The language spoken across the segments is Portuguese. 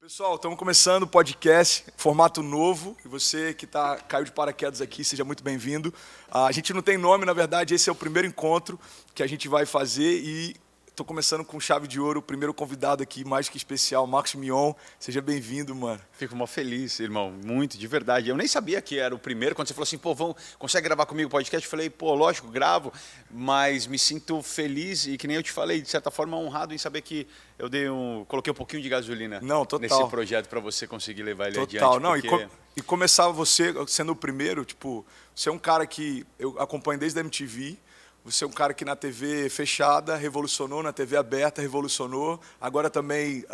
Pessoal, estamos começando o podcast, formato novo, e você que caiu de paraquedas aqui, seja muito bem-vindo. A gente não tem nome, na verdade, esse é o primeiro encontro que a gente vai fazer e estou começando com chave de ouro, o primeiro convidado aqui, mais que especial, Marcos Mion. Seja bem-vindo, mano. Fico mó feliz, irmão, muito, de verdade. Eu nem sabia que era o primeiro, quando você falou assim, pô, consegue gravar comigo o podcast? Eu falei, pô, lógico, gravo, mas me sinto feliz e que nem eu te falei, de certa forma, honrado em saber que eu coloquei um pouquinho de gasolina nesse projeto para você conseguir levar ele adiante. Não, porque... e começar você sendo o primeiro, tipo, você é um cara que eu acompanho desde a MTV, você é um cara que na TV fechada revolucionou, na TV aberta revolucionou, agora também,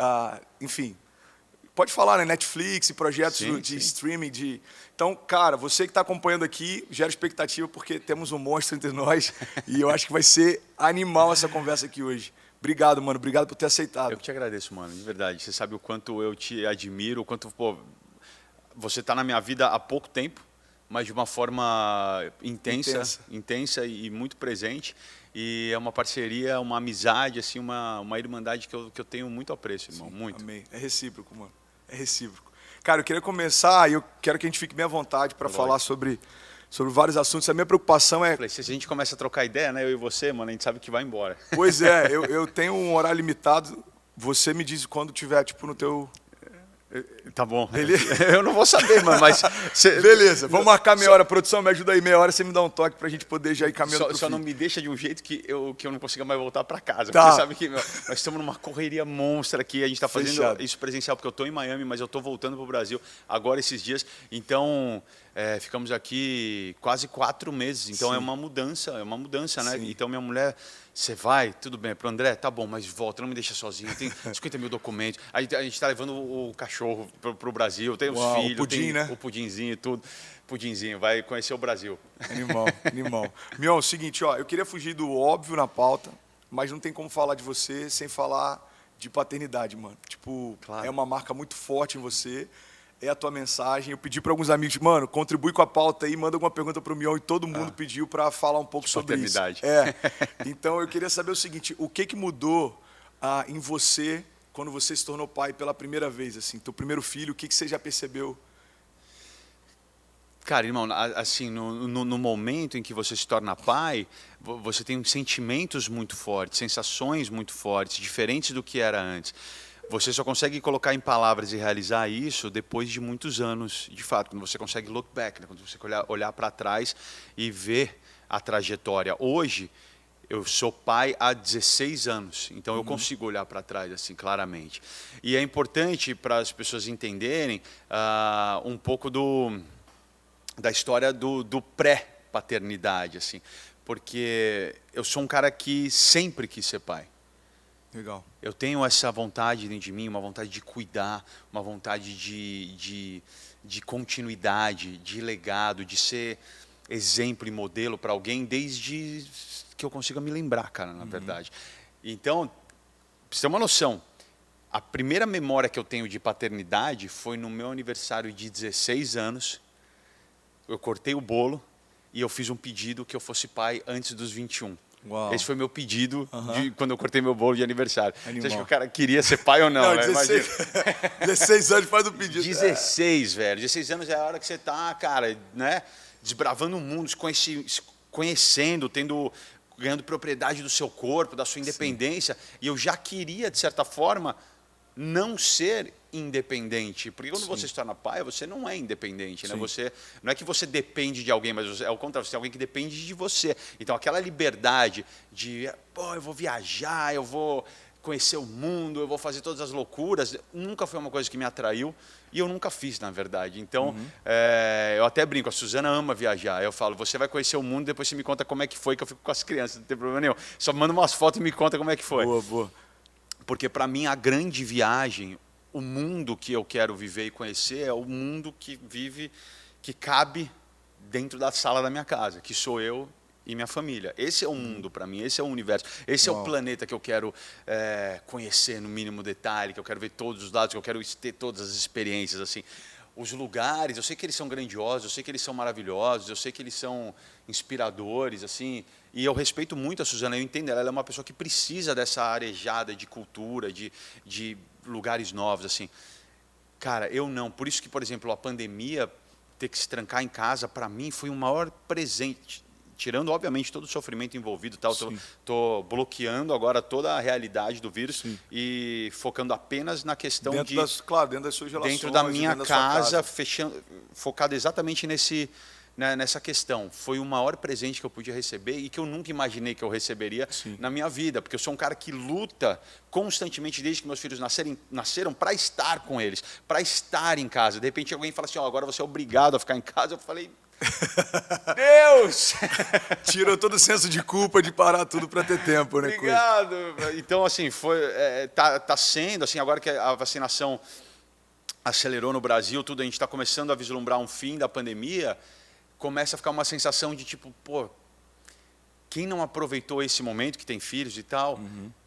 enfim, pode falar, né? Netflix, projetos de streaming. Então, cara, você que está acompanhando aqui, gera expectativa porque temos um monstro entre nós e eu acho que vai ser animal essa conversa aqui hoje. Obrigado, mano. Obrigado por ter aceitado. Eu que te agradeço, mano, de verdade. Você sabe o quanto eu te admiro, o quanto, pô, você está na minha vida há pouco tempo, mas de uma forma intensa e muito presente. E é uma parceria, uma amizade, assim, uma irmandade que eu tenho muito apreço, irmão. Sim, muito. Amém. É recíproco, mano. É recíproco. Cara, eu queria começar e eu quero que a gente fique bem à vontade para falar sobre vários assuntos. A minha preocupação é... Se a gente começa a trocar ideia, né, eu e você, mano, a gente sabe que vai embora. Pois é, eu tenho um horário limitado. Você me diz quando tiver, tipo, no teu... Tá bom. Beleza? Eu não vou saber, mano, mas... Beleza, vamos marcar meia hora. Produção, me ajuda aí meia hora, você me dá um toque pra gente poder já ir caminhando pro Só fim. não me deixa de um jeito que eu não consiga mais voltar pra casa. Tá. Porque sabe que nós estamos numa correria monstra aqui, a gente tá fazendo Fechado. isso presencial, porque eu tô em Miami, mas eu tô voltando pro Brasil agora esses dias. Então, ficamos aqui quase 4 meses, então Sim. é uma mudança, né? Sim. Então minha mulher... Você vai, tudo bem, pro André, tá bom, mas volta, não me deixa sozinho, tem 50 mil documentos. A gente está levando o cachorro pro Brasil, tem os filhos, o pudim, né? o pudinzinho e tudo. Pudinzinho, vai conhecer o Brasil. Animal, animal. Mion, é o seguinte, ó, eu queria fugir do óbvio na pauta, mas não tem como falar de você sem falar de paternidade, mano. Tipo, Claro. É uma marca muito forte em você, é a tua mensagem. Eu pedi para alguns amigos, mano, contribui com a pauta aí, manda alguma pergunta pro Mion e todo mundo pediu para falar um pouco sobre isso. Paternidade. Então eu queria saber o seguinte, o que mudou em você quando você se tornou pai pela primeira vez, assim, teu primeiro filho, o que você já percebeu? Cara, irmão, assim, no momento em que você se torna pai, você tem sentimentos muito fortes, sensações muito fortes, diferentes do que era antes. Você só consegue colocar em palavras e realizar isso depois de muitos anos, de fato, quando você consegue look back, né? Quando você olhar para trás e ver a trajetória. Hoje, eu sou pai há 16 anos, então eu consigo olhar para trás assim claramente. E é importante para as pessoas entenderem um pouco da história do pré-paternidade, assim, porque eu sou um cara que sempre quis ser pai. Legal. Eu tenho essa vontade dentro de mim, uma vontade de cuidar, uma vontade de continuidade, de legado, de ser exemplo e modelo para alguém desde que eu consiga me lembrar, cara, na verdade. Então, pra você ter uma noção, a primeira memória que eu tenho de paternidade foi no meu aniversário de 16 anos. Eu cortei o bolo e eu fiz um pedido que eu fosse pai antes dos 21. Uau. Esse foi meu pedido quando eu cortei meu bolo de aniversário. Animal. Você acha que o cara queria ser pai ou não? Né? 16 anos faz o pedido. 16, velho. 16 anos é a hora que você tá, cara, né? Desbravando o mundo, se conhecendo, ganhando propriedade do seu corpo, da sua independência. Sim. E eu já queria, de certa forma, não ser independente, porque quando você se torna pai, você não é independente, né? Você não é que você depende de alguém, mas é o contrário, você é alguém que depende de você. Então aquela liberdade de, pô, eu vou viajar, eu vou conhecer o mundo, eu vou fazer todas as loucuras, nunca foi uma coisa que me atraiu e eu nunca fiz, na verdade. Então, eu até brinco, a Suzana ama viajar. Eu falo, você vai conhecer o mundo, depois você me conta como é que foi, que eu fico com as crianças, não tem problema nenhum. Só manda umas fotos e me conta como é que foi. Boa, boa. Porque para mim a grande viagem, o mundo que eu quero viver e conhecer é o mundo que cabe dentro da sala da minha casa, que sou eu e minha família. Esse é o mundo para mim, esse é o universo, esse é o planeta que eu quero conhecer no mínimo detalhe, que eu quero ver todos os lados, que eu quero ter todas as experiências, assim. Os lugares, eu sei que eles são grandiosos, eu sei que eles são maravilhosos, eu sei que eles são inspiradores, assim, e eu respeito muito a Suzana, eu entendo, ela é uma pessoa que precisa dessa arejada de cultura, de lugares novos, assim. Cara, eu não. Por isso que, por exemplo, a pandemia, ter que se trancar em casa, para mim, foi o maior presente. Tirando, obviamente, todo o sofrimento envolvido. Tô bloqueando agora toda a realidade do vírus e focando apenas na questão dentro dentro das suas relações. Dentro da minha dentro da sua casa. focado exatamente nessa questão. Foi o maior presente que eu podia receber e que eu nunca imaginei que eu receberia na minha vida, porque eu sou um cara que luta constantemente desde que meus filhos nasceram para estar com eles, para estar em casa. De repente alguém fala assim, agora você é obrigado a ficar em casa. Eu falei, Deus! Tirou todo o senso de culpa de parar tudo para ter tempo, né? Obrigado! Então, assim, tá sendo, assim, agora que a vacinação acelerou no Brasil, tudo, a gente está começando a vislumbrar um fim da pandemia, começa a ficar uma sensação de tipo, pô, quem não aproveitou esse momento, que tem filhos e tal,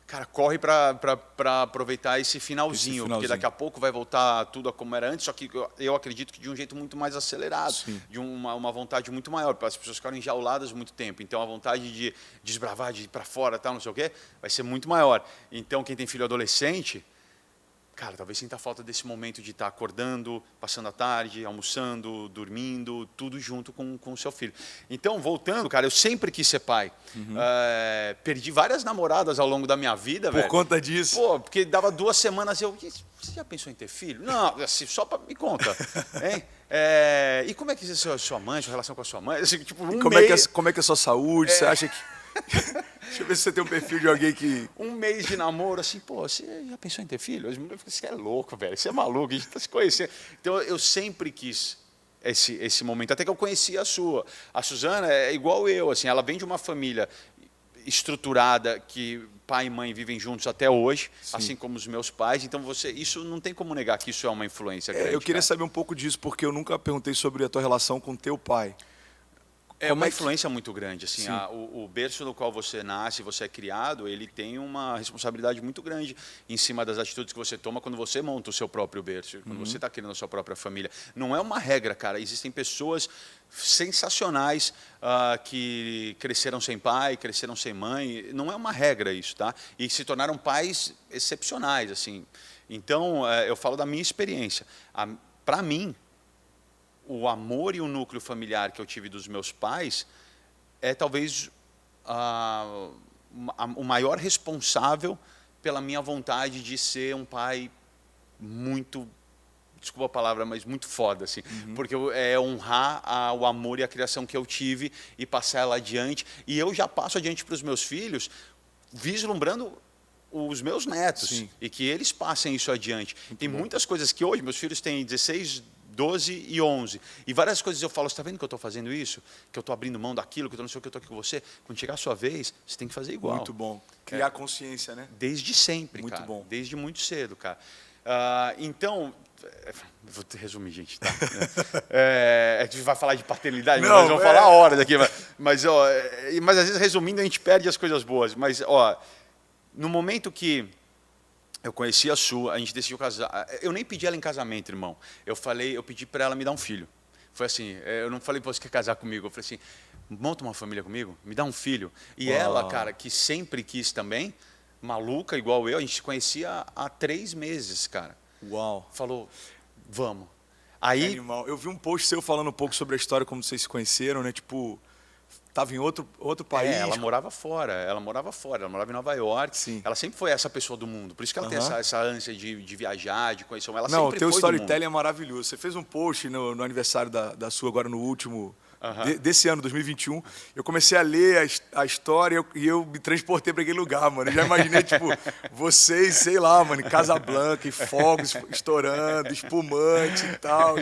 cara, corre para aproveitar esse finalzinho, porque daqui a pouco vai voltar tudo a como era antes, só que eu acredito que de um jeito muito mais acelerado, de uma vontade muito maior, para as pessoas ficarem enjauladas muito tempo, então a vontade de desbravar, de ir para fora, tal, não sei o quê, vai ser muito maior. Então quem tem filho adolescente, cara, talvez sinta falta desse momento de estar acordando, passando a tarde, almoçando, dormindo, tudo junto com o seu filho. Então, voltando, cara, eu sempre quis ser pai. Perdi várias namoradas ao longo da minha vida, velho. Por conta disso? Pô, porque dava 2 semanas você já pensou em ter filho? Não, assim, só para me conta. Hein? E como é que é a sua mãe, sua relação com a sua mãe? Assim, tipo, como é que é a sua saúde? Você acha que... Deixa eu ver se você tem um perfil de alguém que... Um mês de namoro, assim, pô, você já pensou em ter filho? Você é louco, velho, você é maluco, a gente está se conhecendo. Então, eu sempre quis esse momento, até que eu conheci a sua. A Suzana é igual eu, assim, ela vem de uma família estruturada, que pai e mãe vivem juntos até hoje, assim como os meus pais. Então, isso não tem como negar que isso é uma influência grande. Eu queria saber um pouco disso, porque eu nunca perguntei sobre a tua relação com teu pai. É uma influência muito grande. Assim, o berço no qual você nasce, você é criado, ele tem uma responsabilidade muito grande em cima das atitudes que você toma quando você monta o seu próprio berço, quando você está criando a sua própria família. Não é uma regra, cara. Existem pessoas sensacionais que cresceram sem pai, cresceram sem mãe. Não é uma regra isso, tá? E se tornaram pais excepcionais, assim. Então, eu falo da minha experiência. Para mim, o amor e o núcleo familiar que eu tive dos meus pais é talvez o maior responsável pela minha vontade de ser um pai muito, desculpa a palavra, mas muito foda, assim, porque é honrar o amor e a criação que eu tive e passar ela adiante. E eu já passo adiante para os meus filhos, vislumbrando os meus netos e que eles passem isso adiante. Tem muitas coisas que hoje, meus filhos têm 16, 12 e 11. E várias coisas eu falo, você está vendo que eu estou fazendo isso? Que eu estou abrindo mão daquilo, que eu não sei o que, eu estou aqui com você. Quando chegar a sua vez, você tem que fazer igual. Muito bom. Criar consciência, né? Desde sempre, muito cara. Bom. Desde muito cedo, cara. Então, vou te resumir, gente, tá? A gente vai falar de paternidade, mas nós vamos falar a hora daqui. Mas às vezes, resumindo, a gente perde as coisas boas. Mas, no momento que eu conheci a Su, a gente decidiu casar. Eu nem pedi ela em casamento, irmão. Eu pedi para ela me dar um filho. Foi assim, eu não falei, você quer casar comigo? Eu falei assim, monta uma família comigo, me dá um filho. E ela, cara, que sempre quis também, maluca igual eu, a gente se conhecia há 3 meses, cara. Uau. Falou, vamos. Aí, animal. Eu vi um post seu falando um pouco sobre a história, como vocês se conheceram, né? Tipo, estava em outro país. Ela morava fora, ela morava em Nova York. Sim. Ela sempre foi essa pessoa do mundo, por isso que ela tem essa ânsia de viajar, de conhecer. Ela Não, sempre o teu foi storytelling é maravilhoso. Você fez um post no aniversário da sua, agora no último, desse ano, 2021. Eu comecei a ler a história e eu me transportei para aquele lugar, mano. Eu já imaginei, tipo, vocês, sei lá, mano, em Casablanca, e fogos estourando, espumante e tal.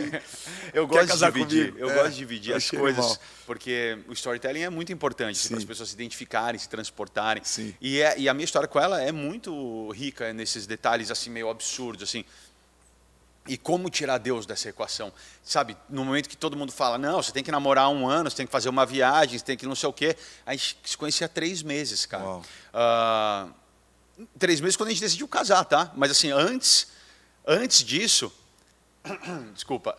Eu gosto de dividir, gosto de dividir as coisas, animal. Porque o storytelling é muito importante assim, para as pessoas se identificarem, se transportarem. Sim. E a minha história com ela é muito rica nesses detalhes assim meio absurdos, assim. E como tirar Deus dessa equação? Sabe, no momento que todo mundo fala, não, você tem que namorar 1 ano, você tem que fazer uma viagem, você tem que não sei o quê. A gente se conhecia há 3 meses, cara. 3 meses quando a gente decidiu casar, tá? Mas assim, antes disso,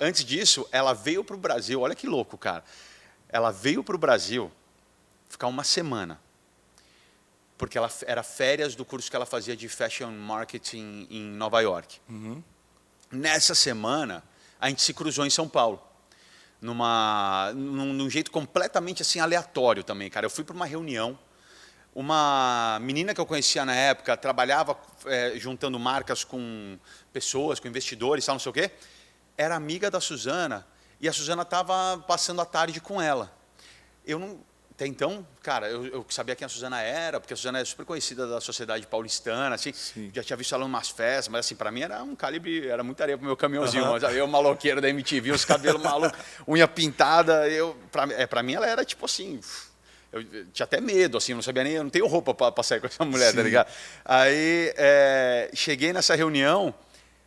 antes disso, ela veio para o Brasil, olha que louco, cara. Ela veio para o Brasil ficar 1 semana. Porque ela era férias do curso que ela fazia de Fashion Marketing em Nova York. Nessa semana, a gente se cruzou em São Paulo. Num jeito completamente assim aleatório também, cara. Eu fui para uma reunião, uma menina que eu conhecia na época trabalhava juntando marcas com pessoas, com investidores, tal, não sei o quê. Era amiga da Suzana e a Suzana estava passando a tarde com ela. Eu não... Até então, cara, eu sabia quem a Suzana era, porque a Suzana é super conhecida da sociedade paulistana, assim, já tinha visto ela em umas festas, mas assim, para mim era um calibre, era muita areia pro meu caminhãozinho, mas eu maloqueiro da MTV, os cabelos malucos, unha pintada, para mim ela era tipo assim, eu tinha até medo, assim, eu não sabia nem, eu não tenho roupa para sair com essa mulher, tá ligado? Aí, cheguei nessa reunião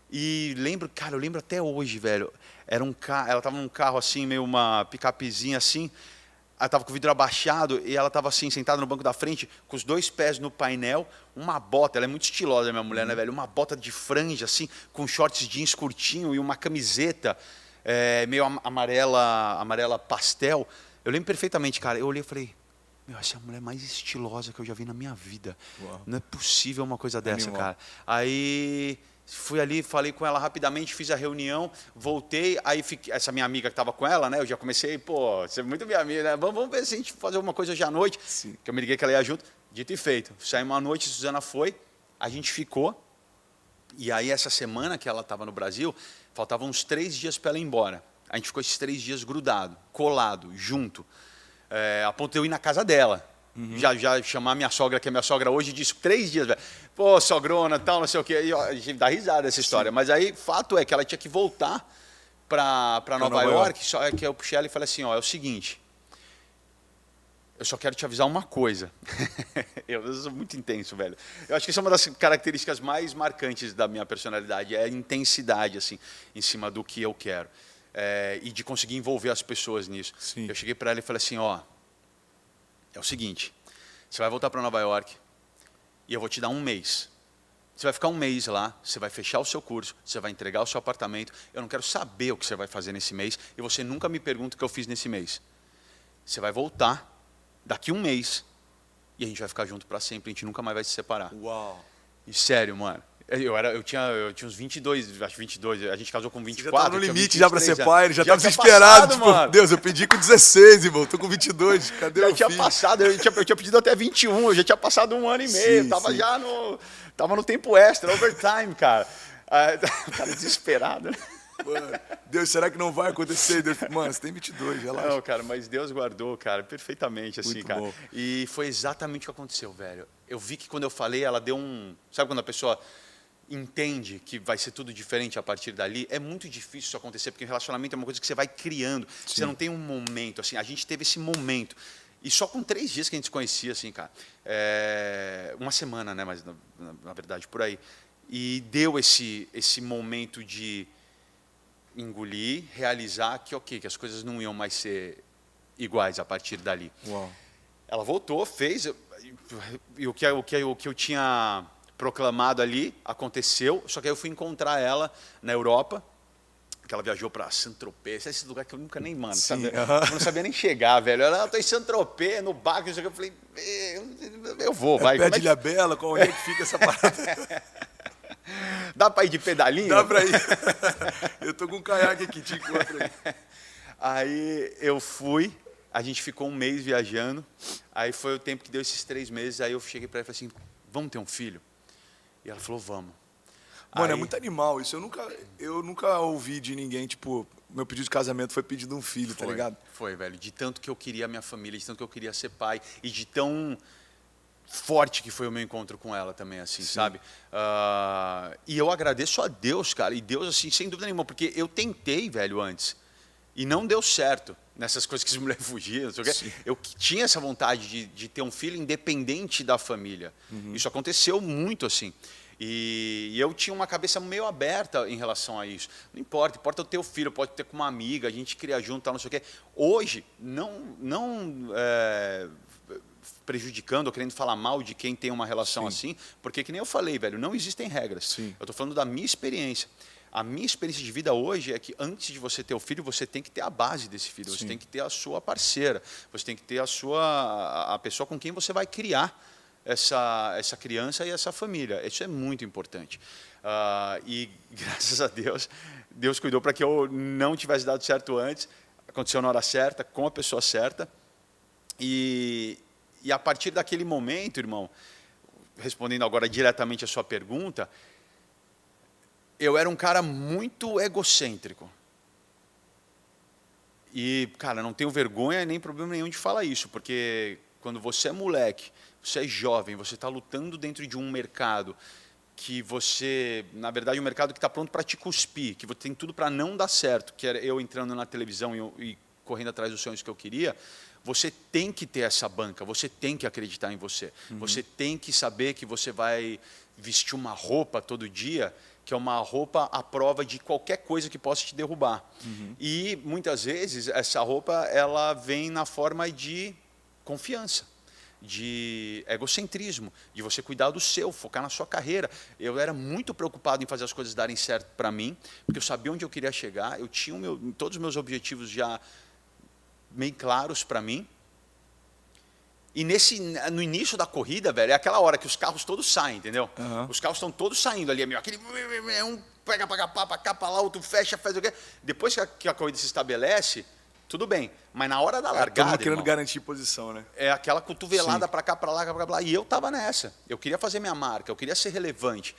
e eu lembro até hoje, velho, era um carro, ela tava num carro assim, meio uma picapezinha assim. Ela estava com o vidro abaixado e ela estava assim, sentada no banco da frente, com os 2 pés no painel, uma bota, ela é muito estilosa, minha mulher, né, velho? Uma bota de franja, assim, com shorts jeans curtinho e uma camiseta meio amarela pastel. Eu lembro perfeitamente, cara. Eu olhei e falei, meu, essa é a mulher mais estilosa que eu já vi na minha vida. Uau. Não é possível uma coisa dessa, animal, cara. Aí... fui ali, falei com ela rapidamente, fiz a reunião, voltei, aí essa minha amiga que estava com ela, né? Eu já comecei, pô, você é muito minha amiga, né? Vamos ver se a gente fazer alguma coisa hoje à noite. Sim. Que eu me liguei que ela ia junto. Dito e feito. Saímos à noite, a Suzana foi, a gente ficou. E aí essa semana que ela estava no Brasil, faltavam uns 3 dias para ela ir embora. A gente ficou esses 3 dias grudado, colado, junto. A ponto de eu ir na casa dela. Já chamar minha sogra, que é minha sogra hoje, disse 3 dias, velho. Pô, sogrona, tal, não sei o quê. E, ó, a gente dá risada dessa história. Sim. Mas aí, fato é que ela tinha que voltar para Nova York. Só que eu puxei ela e falei assim, ó, é o seguinte, eu só quero te avisar uma coisa. Eu sou muito intenso, velho. Eu acho que isso é uma das características mais marcantes da minha personalidade, é a intensidade, assim, em cima do que eu quero. E de conseguir envolver as pessoas nisso. Sim. Eu cheguei para ela e falei assim, ó, é o seguinte, você vai voltar para Nova York e eu vou te dar 1 mês. Você vai ficar 1 mês lá, você vai fechar o seu curso, você vai entregar o seu apartamento. Eu não quero saber o que você vai fazer nesse mês e você nunca me pergunta o que eu fiz nesse mês. Você vai voltar daqui 1 mês e a gente vai ficar junto para sempre, a gente nunca mais vai se separar. Uau! E sério, mano. Eu tinha uns 22, acho 22, a gente casou com 24. Você já tava no limite já pra ser pai, ele já tava desesperado, passado, tipo, mano. Deus, eu pedi com 16, irmão, tô com 22, cadê o filho? Tinha passado, eu tinha pedido até 21, eu já tinha passado 1 ano e meio, tava já tava no tempo extra, overtime, cara. O cara desesperado, né? Mano, Deus, será que não vai acontecer? Deus, mano, você tem 22, relaxa. Não, cara, mas Deus guardou, cara, perfeitamente, assim, muito cara. Bom. E foi exatamente o que aconteceu, velho. Eu vi que quando eu falei, ela deu um... Sabe quando a pessoa entende que vai ser tudo diferente a partir dali? É muito difícil isso acontecer, porque o relacionamento é uma coisa que você vai criando. Sim. Você não tem um momento, assim, a gente teve esse momento. E só com 3 dias que a gente se conhecia, assim, cara. 1 semana, né, mas na verdade, por aí. E deu esse momento de engolir, realizar que, ok, que as coisas não iam mais ser iguais a partir dali. Uau. Ela voltou, fez, e o que eu tinha proclamado ali aconteceu, só que aí eu fui encontrar ela na Europa, que ela viajou para Saint-Tropez, esse lugar que eu nunca nem, mano, sabe? Eu não sabia nem chegar, velho. Ela tá em Saint-Tropez, no barco, eu falei, eu vou, vai. Pé de Ilhabela, onde é que fica essa parada? Dá para ir de pedalinho? Dá para ir. Eu tô com um caiaque aqui, te encontro aí. Aí eu fui, a gente ficou 1 mês viajando, aí foi o tempo que deu esses 3 meses, aí eu cheguei para ela e falei assim, vamos ter um filho? E ela falou, vamos. Mano, aí... é muito animal isso. Eu nunca ouvi de ninguém, tipo, meu pedido de casamento foi pedido um filho, tá ligado? Foi, velho. De tanto que eu queria a minha família, de tanto que eu queria ser pai, e de tão forte que foi o meu encontro com ela também, assim, sim, sabe? E eu agradeço a Deus, cara, e Deus, assim, sem dúvida nenhuma, porque eu tentei, velho, antes, e não deu certo nessas coisas que as mulheres fugiam, não sei o quê. Eu tinha essa vontade de ter um filho independente da família. Uhum. Isso aconteceu muito, assim. E eu tinha uma cabeça meio aberta em relação a isso. Não importa eu ter o filho, pode ter com uma amiga, a gente cria junto, tal, não sei o quê. Hoje, não prejudicando ou querendo falar mal de quem tem uma relação, sim, assim, porque que nem eu falei, velho, não existem regras. Sim. Eu estou falando da minha experiência. A minha experiência de vida hoje é que antes de você ter o filho, você tem que ter a base desse filho, sim, você tem que ter a sua parceira, você tem que ter a pessoa com quem você vai criar essa criança e essa família. Isso é muito importante. E graças a Deus, Deus cuidou para que eu não tivesse dado certo antes. Aconteceu na hora certa, com a pessoa certa. E a partir daquele momento, irmão, respondendo agora diretamente a sua pergunta, eu era um cara muito egocêntrico. E, cara, não tenho vergonha nem problema nenhum de falar isso, porque quando você é moleque, você é jovem, você está lutando dentro de um mercado que você, na verdade, um mercado que está pronto para te cuspir, que você tem tudo para não dar certo, que era eu entrando na televisão e correndo atrás dos sonhos que eu queria, você tem que ter essa banca, você tem que acreditar em você. Você tem que saber que você vai vestir uma roupa todo dia, que é uma roupa à prova de qualquer coisa que possa te derrubar. E, muitas vezes, essa roupa ela vem na forma de confiança, de egocentrismo, de você cuidar do seu, focar na sua carreira. Eu era muito preocupado em fazer as coisas darem certo para mim, porque eu sabia onde eu queria chegar, eu tinha todos os meus objetivos já bem claros para mim. E no início da corrida, velho, é aquela hora que os carros todos saem, entendeu? Os carros estão todos saindo ali, aquele um pega para cá, para lá, outro fecha, faz o quê. Depois que a corrida se estabelece, tudo bem. Mas na hora da largada, todo mundo querendo irmão, garantir posição, né? é aquela cotovelada para cá, para lá. E eu estava nessa. Eu queria fazer minha marca, eu queria ser relevante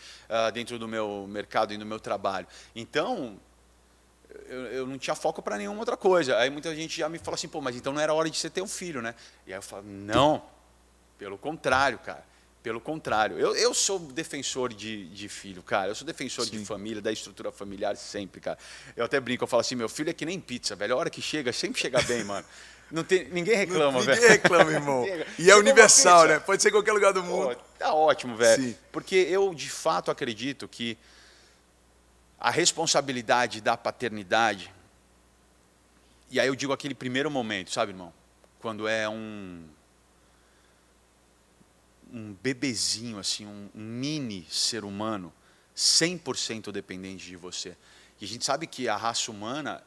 dentro do meu mercado e do meu trabalho. Então, eu não tinha foco para nenhuma outra coisa. Aí muita gente já me fala assim, pô, mas então não era hora de você ter um filho, né? E aí eu falo, não, pelo contrário, cara. Pelo contrário. Eu sou defensor de filho, cara. Eu sou defensor de família, da estrutura familiar sempre, cara. Eu até brinco, eu falo assim, meu filho é que nem pizza, velho. A hora que chega, sempre chega bem, mano. Ninguém reclama, velho. Ninguém reclama, irmão. E é universal, né? Pode ser em qualquer lugar do mundo. Pô, tá ótimo, velho. Sim. Porque eu, de fato, acredito que a responsabilidade da paternidade, e aí eu digo aquele primeiro momento, sabe, irmão? Quando é um bebezinho, assim, um mini ser humano, 100% dependente de você. E a gente sabe que a raça humana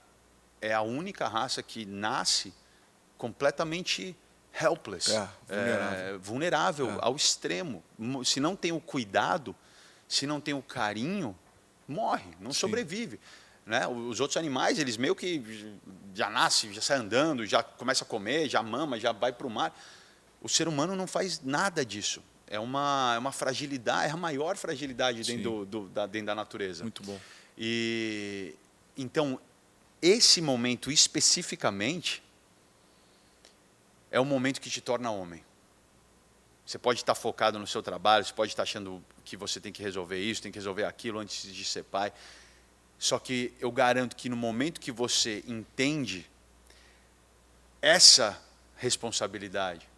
é a única raça que nasce completamente helpless, vulnerável ao extremo. Se não tem o cuidado, se não tem o carinho, morre, não sobrevive. Né? Os outros animais, eles meio que já nascem, já saem andando, já começa a comer, já mama, já vai para o mar. O ser humano não faz nada disso. É uma fragilidade, é a maior fragilidade dentro da natureza. Muito bom. E então, esse momento especificamente é o momento que te torna homem. Você pode estar focado no seu trabalho, você pode estar achando que você tem que resolver isso, tem que resolver aquilo antes de ser pai. Só que eu garanto que no momento que você entende essa responsabilidade,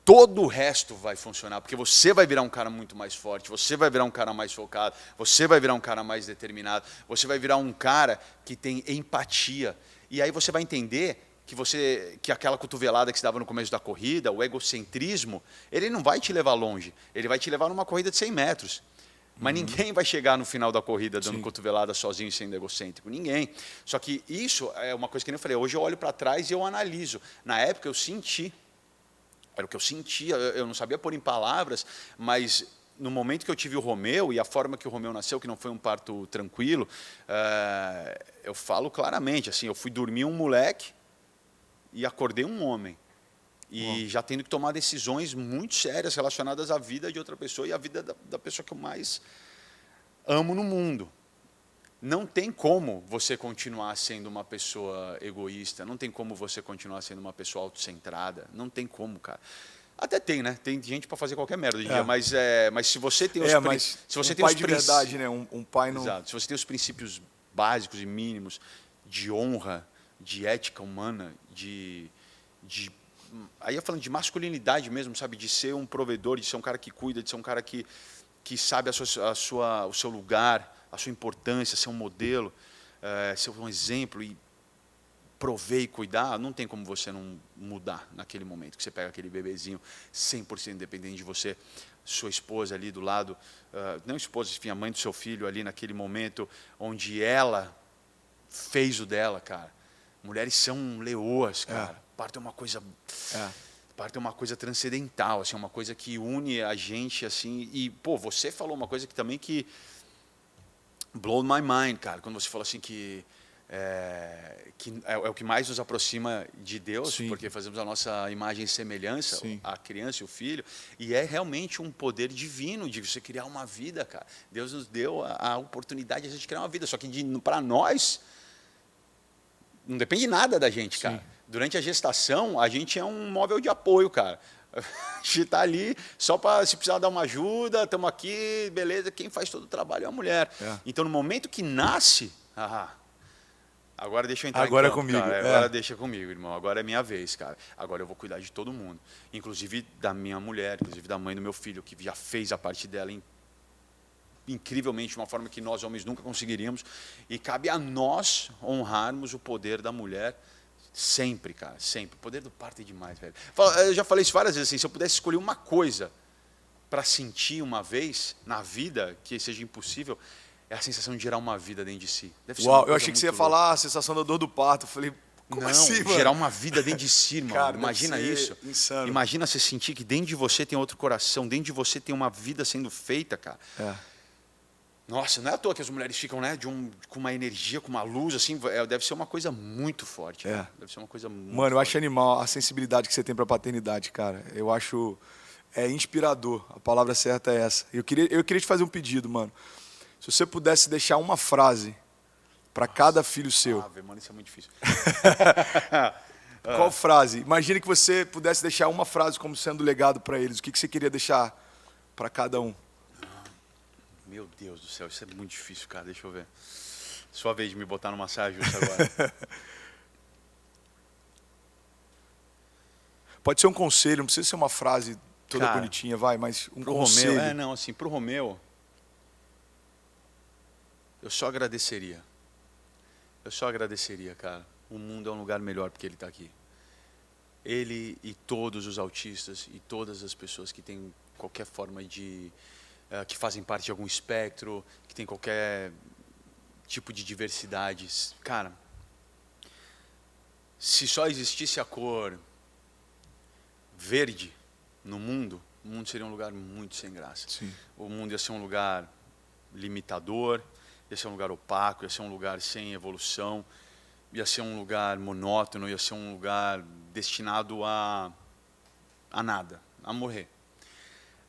todo o resto vai funcionar, porque você vai virar um cara muito mais forte, você vai virar um cara mais focado, você vai virar um cara mais determinado, você vai virar um cara que tem empatia. E aí você vai entender que aquela cotovelada que você dava no começo da corrida, o egocentrismo, ele não vai te levar longe, ele vai te levar numa corrida de 100 metros. Mas ninguém vai chegar no final da corrida dando cotovelada sozinho, sendo egocêntrico. Ninguém. Só que isso é uma coisa que eu falei. Hoje eu olho para trás e eu analiso. Na época eu senti. Era o que eu sentia. Eu não sabia pôr em palavras, mas no momento que eu tive o Romeu e a forma que o Romeu nasceu, que não foi um parto tranquilo, eu falo claramente. Assim, eu fui dormir um moleque e acordei um homem. E já tendo que tomar decisões muito sérias relacionadas à vida de outra pessoa e à vida da pessoa que eu mais amo no mundo. Não tem como você continuar sendo uma pessoa egoísta, não tem como você continuar sendo uma pessoa autocentrada, não tem como, cara. Até tem, né? Tem gente para fazer qualquer merda hoje em dia, mas se você tem os se você tem pai de verdade, né? Um pai não. Exato. Se você tem os princípios básicos e mínimos de honra, de ética humana, aí eu falando de masculinidade mesmo, sabe? De ser um provedor, de ser um cara que cuida, de ser um cara que sabe o seu lugar, a sua importância, ser um modelo, ser um exemplo e prover e cuidar, não tem como você não mudar naquele momento que você pega aquele bebezinho 100% dependente de você, sua esposa ali do lado, não esposa, enfim, a mãe do seu filho ali naquele momento onde ela fez o dela, cara. Mulheres são leoas, cara. Parto é uma coisa parto é uma coisa transcendental, assim, uma coisa que une a gente, assim. E, pô, você falou uma coisa que também que blow my mind, cara, quando você falou assim que é o que mais nos aproxima de Deus, Sim. porque fazemos a nossa imagem e semelhança, Sim. a criança e o filho, e é realmente um poder divino de você criar uma vida, cara. Deus nos deu a oportunidade de a gente criar uma vida, só que para nós não depende nada da gente, cara. Sim. Durante a gestação, a gente é um móvel de apoio, cara. A gente está ali só para, se precisar dar uma ajuda, estamos aqui, beleza, quem faz todo o trabalho é a mulher. Então, no momento que nasce, agora deixa eu entrar agora em campo, comigo. cara. Agora deixa comigo, irmão. Agora é minha vez, cara. Agora eu vou cuidar de todo mundo. Inclusive da minha mulher, inclusive da mãe do meu filho, que já fez a parte dela incrivelmente, de uma forma que nós homens nunca conseguiríamos. E cabe a nós honrarmos o poder da mulher sempre, cara, sempre. O poder do parto é demais, velho. Eu já falei isso várias vezes, assim, se eu pudesse escolher uma coisa para sentir uma vez na vida que seja impossível, é a sensação de gerar uma vida dentro de si. Deve ser Uau, eu achei que você ia falar a sensação da dor do parto. Eu falei, como não, assim, mano? gerar uma vida dentro de si, irmão. Cara, imagina isso. Insano. Imagina você sentir que dentro de você tem outro coração, dentro de você tem uma vida sendo feita, cara. Nossa, não é à toa que as mulheres ficam, né, com uma energia, com uma luz, assim, deve ser uma coisa muito forte. Deve ser uma coisa muito Mano, eu forte. acho animal a sensibilidade que você tem pra paternidade, cara. Eu acho inspirador. A palavra certa é essa. Eu queria te fazer um pedido, mano. Se você pudesse deixar uma frase para cada filho seu. Mano, isso é muito difícil. Qual frase? Imagina que você pudesse deixar uma frase como sendo legado para eles. O que você queria deixar para cada um? Meu Deus do céu, isso é muito difícil, cara. Deixa eu ver. Sua vez de me botar numa saia justa agora. Pode ser um conselho, não precisa ser uma frase toda cara, bonitinha, vai, mas um pro conselho. Romeu, não, assim, pro Romeu, eu só agradeceria. Eu só agradeceria, cara. O mundo é um lugar melhor porque ele está aqui. Ele e todos os autistas e todas as pessoas que têm qualquer forma de... que fazem parte de algum espectro, que tem qualquer tipo de diversidade. Cara, se só existisse a cor verde no mundo, o mundo seria um lugar muito sem graça. Sim. O mundo ia ser um lugar limitador, ia ser um lugar opaco, ia ser um lugar sem evolução, ia ser um lugar monótono, ia ser um lugar destinado a nada, a morrer.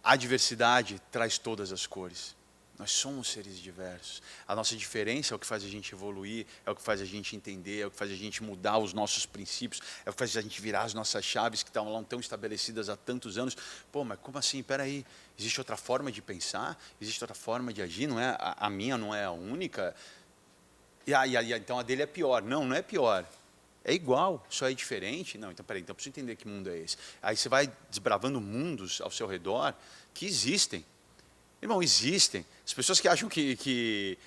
A diversidade traz todas as cores. Nós somos seres diversos. A nossa diferença é o que faz a gente evoluir, é o que faz a gente entender, é o que faz a gente mudar os nossos princípios, é o que faz a gente virar as nossas chaves que estavam lá tão estabelecidas há tantos anos. Pô, mas como assim? Espera aí. Existe outra forma de pensar? Existe outra forma de agir? Não é a minha não é a única? Então a dele é pior. Não, não é pior. É igual, só é diferente. Não, então peraí, então eu preciso entender que mundo é esse. Aí você vai desbravando mundos ao seu redor que existem. Irmão, existem. As pessoas que acham que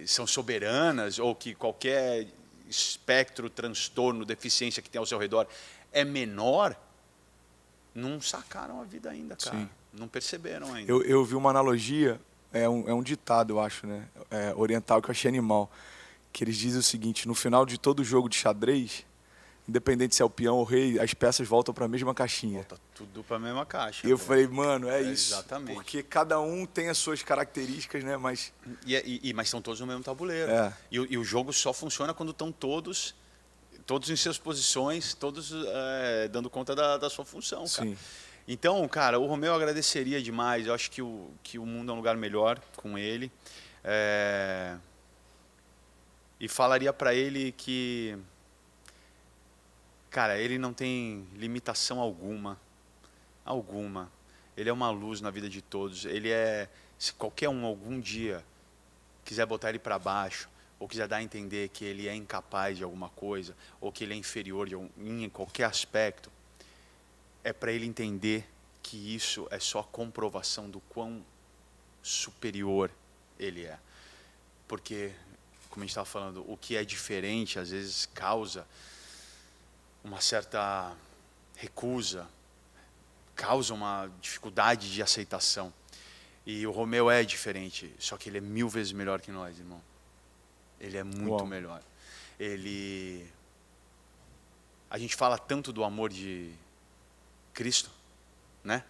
são soberanas ou que qualquer espectro, transtorno, deficiência que tem ao seu redor é menor, não sacaram a vida ainda, cara. Sim. Não perceberam ainda. Eu vi uma analogia, é um ditado, eu acho, né? Oriental, que eu achei animal. Que eles dizem o seguinte: no final de todo jogo de xadrez, independente se é o peão ou o rei, as peças voltam para a mesma caixinha. Volta tudo para a mesma caixa. E eu falei, mano, é isso. Exatamente. Porque cada um tem as suas características, né? Mas estão todos no mesmo tabuleiro. E o jogo só funciona quando estão todos em suas posições, todos dando conta da sua função, cara. Sim. Então, cara, o Romeu agradeceria demais. Eu acho que o mundo é um lugar melhor com ele. E falaria para ele que, cara, ele não tem limitação alguma. Ele é uma luz na vida de todos. Ele se qualquer um algum dia quiser botar ele para baixo, ou quiser dar a entender que ele é incapaz de alguma coisa, ou que ele é inferior em qualquer aspecto, é para ele entender que isso é só comprovação do quão superior ele é. Porque, como a gente estava falando, o que é diferente às vezes causa uma certa recusa, causa uma dificuldade de aceitação. E o Romeu é diferente, só que ele é 1000 vezes melhor que nós, irmão. Ele é muito melhor. A gente fala tanto do amor Cristo, né?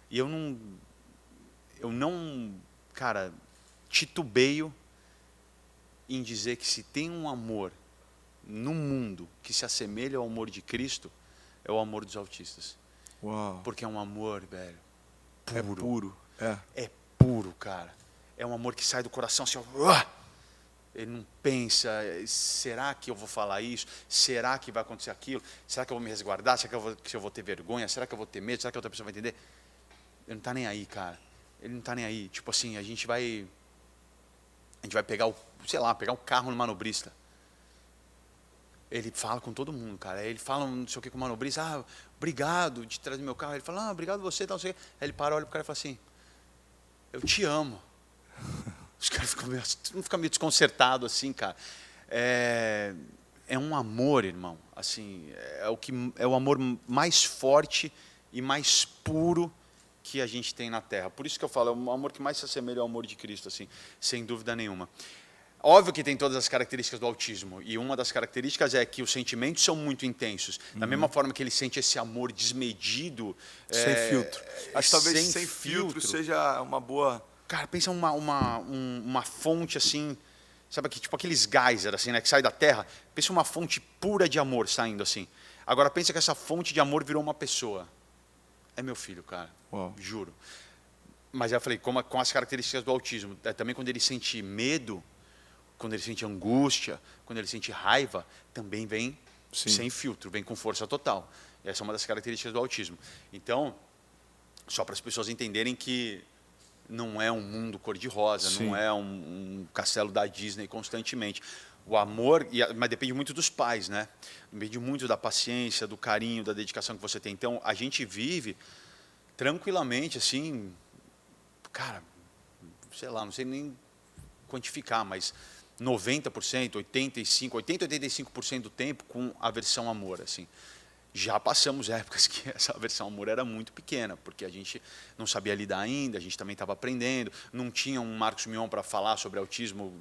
E eu não, cara, titubeio em dizer que se tem um amor no mundo que se assemelha ao amor de Cristo, é o amor dos autistas. Uau. Porque é um amor, velho, puro. É puro. É puro, cara. É um amor que sai do coração assim, ó. Ele não pensa, será que eu vou falar isso? Será que vai acontecer aquilo? Será que eu vou me resguardar? Será que eu vou ter vergonha? Será que eu vou ter medo? Será que a outra pessoa vai entender? Ele não está nem aí, cara. Ele não está nem aí. Tipo assim, a gente vai pegar pegar um carro no manobrista. Ele fala com todo mundo, cara. Ele fala não sei o que com o manobrista. Obrigado de trazer meu carro. Ele fala, obrigado você, tal, não sei o que. Aí ele para, olha pro cara e fala assim, eu te amo. Os caras ficam meio desconcertados assim, cara. É um amor, irmão. Assim, é o amor mais forte e mais puro que a gente tem na Terra. Por isso que eu falo, é o amor que mais se assemelha ao amor de Cristo, assim, sem dúvida nenhuma. Óbvio que tem todas as características do autismo, e uma das características é que os sentimentos são muito intensos. Da mesma forma que ele sente esse amor desmedido... Sem filtro. Acho que talvez sem filtro seja uma boa... Cara, pensa uma fonte assim, sabe, tipo aqueles geyser, assim, né, que sai da terra. Pensa uma fonte pura de amor saindo assim. Agora pensa que essa fonte de amor virou uma pessoa. É meu filho, cara. Uau. Juro. Mas eu falei, com as características do autismo, também quando ele sente medo, quando ele sente angústia, quando ele sente raiva, também vem sem filtro, vem com força total. Essa é uma das características do autismo. Então, só para as pessoas entenderem que não é um mundo cor-de-rosa, não é um castelo da Disney constantemente. O amor, mas depende muito dos pais, né? Depende muito da paciência, do carinho, da dedicação que você tem. Então, a gente vive tranquilamente, assim, cara, sei lá, não sei nem quantificar, mas 90%, 85% do tempo com a versão amor, assim. Já passamos épocas que essa versão amor era muito pequena, porque a gente não sabia lidar ainda, a gente também estava aprendendo, não tinha um Marcos Mion para falar sobre autismo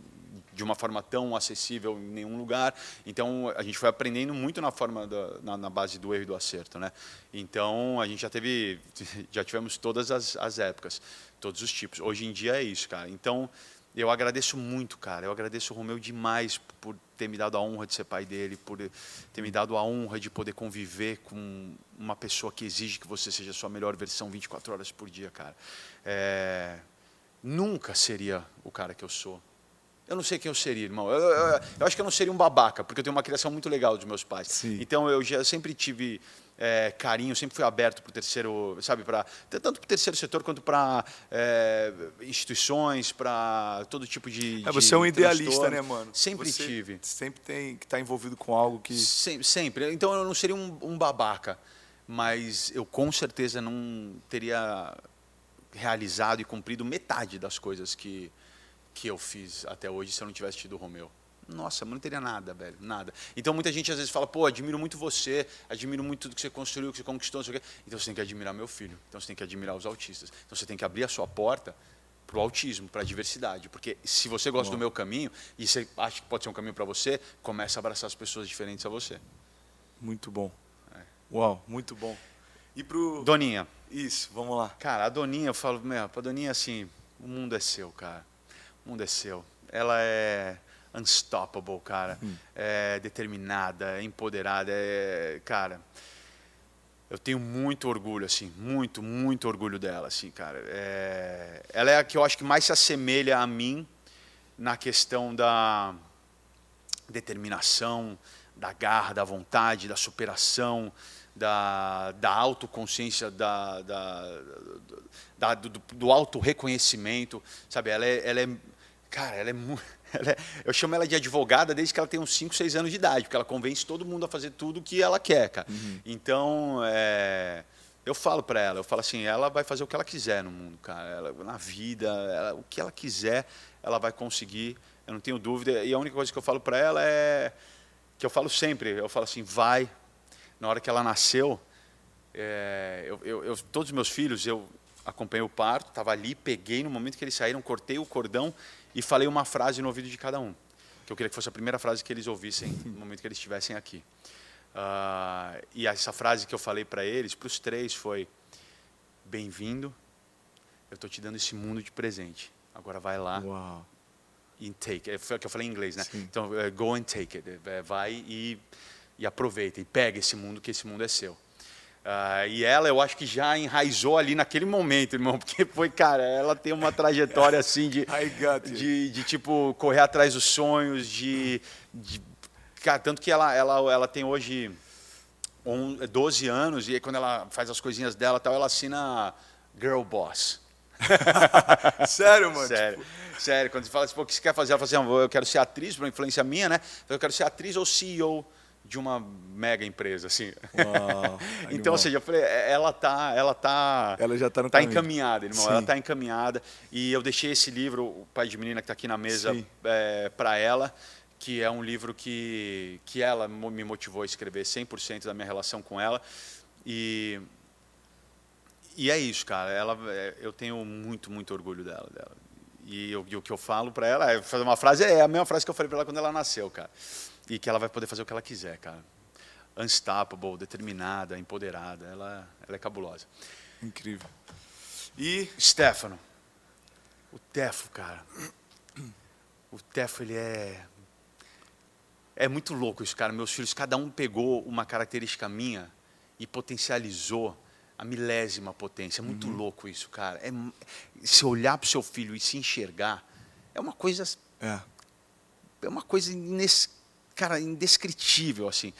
de uma forma tão acessível em nenhum lugar. Então, a gente foi aprendendo muito na base do erro e do acerto, né? Então, a gente já tivemos todas as épocas, todos os tipos. Hoje em dia é isso, cara. Então, eu agradeço muito, cara. Eu agradeço o Romeu demais por ter me dado a honra de ser pai dele, por ter me dado a honra de poder conviver com uma pessoa que exige que você seja a sua melhor versão 24 horas por dia, cara. Nunca seria o cara que eu sou. Eu não sei quem eu seria, irmão. Eu acho que eu não seria um babaca, porque eu tenho uma criação muito legal dos meus pais. Sim. Então, eu sempre tive carinho, sempre fui aberto para o terceiro, sabe, tanto para o terceiro setor quanto para instituições, para todo tipo de você é um idealista, transtorno. né, mano? Sempre você tive. Sempre tem que estar envolvido com algo que... Sempre. Então, eu não seria um babaca, mas eu com certeza não teria realizado e cumprido metade das coisas que eu fiz até hoje se eu não tivesse tido o Romeu. Nossa, mas não teria nada, velho, nada. Então, muita gente às vezes fala, pô, admiro muito você, admiro muito tudo que você construiu, que você conquistou, não sei o quê. Então, você tem que admirar meu filho, então você tem que admirar os autistas. Então, você tem que abrir a sua porta para o autismo, para a diversidade. Porque se você gosta do meu caminho, e você acha que pode ser um caminho para você, começa a abraçar as pessoas diferentes a você. Muito bom. Uau, muito bom. E pro... Doninha. Isso, vamos lá. Cara, a Doninha, eu falo, pra Doninha, assim, o mundo é seu, cara. O mundo é seu. Ela é unstoppable, cara. É determinada, é empoderada. Cara, eu tenho muito orgulho, assim, muito, muito orgulho dela, assim, cara. Ela é a que eu acho que mais se assemelha a mim na questão da determinação, da garra, da vontade, da superação, da autoconsciência, do autorreconhecimento, sabe? Cara, eu chamo ela de advogada desde que ela tem uns 5, 6 anos de idade, porque ela convence todo mundo a fazer tudo o que ela quer, cara. Então, eu falo para ela, eu falo assim, ela vai fazer o que ela quiser no mundo, cara. Na vida, o que ela quiser, ela vai conseguir, eu não tenho dúvida. E a única coisa que eu falo para ela que eu falo sempre, eu falo assim, vai. Na hora que ela nasceu, todos os meus filhos, eu acompanhei o parto, estava ali, peguei no momento que eles saíram, cortei o cordão e falei uma frase no ouvido de cada um, que eu queria que fosse a primeira frase que eles ouvissem no momento que eles estivessem aqui. E essa frase que eu falei para eles, para os três, foi: bem-vindo, eu estou te dando esse mundo de presente. Agora vai lá e take. Foi o que eu falei em inglês, né? Sim. Então, go and take it. Vai e aproveita, e pega esse mundo, que esse mundo é seu. E ela, eu acho que já enraizou ali naquele momento, irmão, porque foi, cara, ela tem uma trajetória assim de tipo, correr atrás dos sonhos, cara, tanto que ela tem hoje 12 anos, e aí quando ela faz as coisinhas dela, tal, ela assina Girl Boss. Sério, mano? Sério. Sério, quando você fala assim, pô, o que você quer fazer? Ela fala assim, eu quero ser atriz, por uma influência minha, né? Eu quero ser atriz ou CEO de uma mega empresa, assim. Uau, então, ou seja, eu falei, ela já tá no tá caminho. Encaminhada, irmão. Sim. Ela tá encaminhada. E eu deixei esse livro, o Pai de Menina, que está aqui na mesa, para ela, que é um livro que ela me motivou a escrever 100% da minha relação com ela. E é isso, cara. Eu tenho muito, muito orgulho dela. E o que eu falo para ela, fazer uma frase, é a mesma frase que eu falei para ela quando ela nasceu, cara. E que ela vai poder fazer o que ela quiser, cara. Unstoppable, determinada, empoderada. Ela é cabulosa. Incrível. E Stefano. O Tefo, cara. O Tefo, ele é muito louco isso, cara. Meus filhos, cada um pegou uma característica minha e potencializou a milésima potência. É muito louco isso, cara. Se olhar para o seu filho e se enxergar, é uma coisa... É uma coisa indescritível, assim.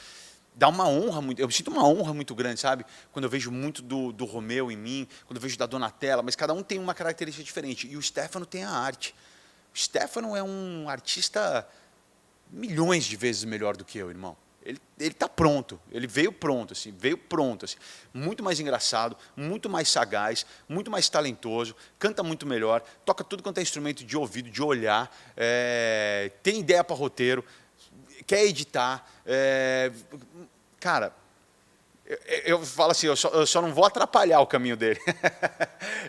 Dá uma honra muito... Eu sinto uma honra muito grande, sabe? Quando eu vejo muito do Romeu em mim, quando eu vejo da Donatella, mas cada um tem uma característica diferente. E o Stefano tem a arte. O Stefano é um artista milhões de vezes melhor do que eu, irmão. Ele está pronto, ele veio pronto, assim, muito mais engraçado, muito mais sagaz, muito mais talentoso, canta muito melhor, toca tudo quanto é instrumento de ouvido, de olhar, tem ideia para roteiro, quer editar, cara, eu falo assim, eu só não vou atrapalhar o caminho dele.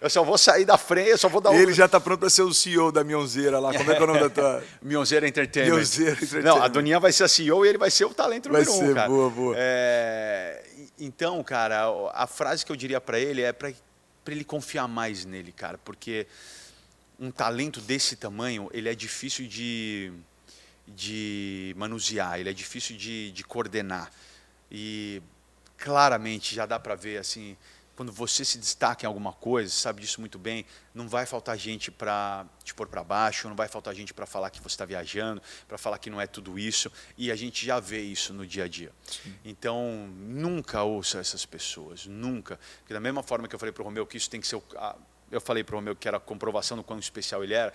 Eu só vou sair da frente, eu só vou dar ele já está pronto para ser o CEO da Mionzeira lá. Como é que é o nome da tua... Mionzeira Entertainment. Mionzeira Entertainment. Não, a Doninha vai ser a CEO e ele vai ser o talento número 1, cara. Boa. Então, cara, a frase que eu diria para ele é para ele confiar mais nele, cara. Porque um talento desse tamanho, ele é difícil de manusear, ele é difícil de coordenar. E... claramente já dá para ver, assim, quando você se destaca em alguma coisa, sabe disso muito bem, não vai faltar gente para te pôr para baixo, não vai faltar gente para falar que você está viajando, para falar que não é tudo isso, e a gente já vê isso no dia a dia. Sim. Então, nunca ouça essas pessoas, nunca. Porque da mesma forma que eu falei para o Romeu que isso tem que ser... eu falei para o Romeu que era a comprovação do quão especial ele era,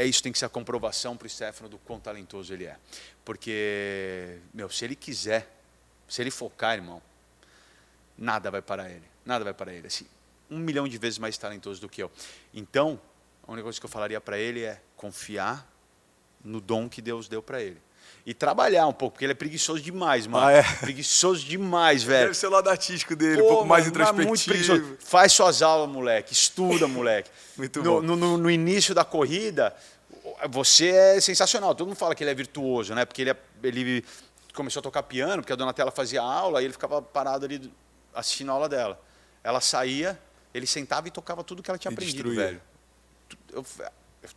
isso tem que ser a comprovação para o Stefano do quão talentoso ele é. Porque, se ele quiser, se ele focar, irmão, nada vai parar ele. Nada vai parar ele. Assim, 1 milhão de vezes mais talentoso do que eu. Então, a única coisa que eu falaria para ele é confiar no dom que Deus deu para ele. E trabalhar um pouco, porque ele é preguiçoso demais, mano. Preguiçoso demais, velho. Deve ser o lado artístico dele, um pouco mais introspectivo. Muito preguiçoso. Faz suas aulas, moleque. Estuda, moleque. Muito bom. No início da corrida, você é sensacional. Todo mundo fala que ele é virtuoso, né? Porque ele começou a tocar piano, porque a Donatella fazia aula, e ele ficava parado ali assistindo a aula dela. Ela saía, ele sentava e tocava tudo que ela tinha aprendido, velho. Eu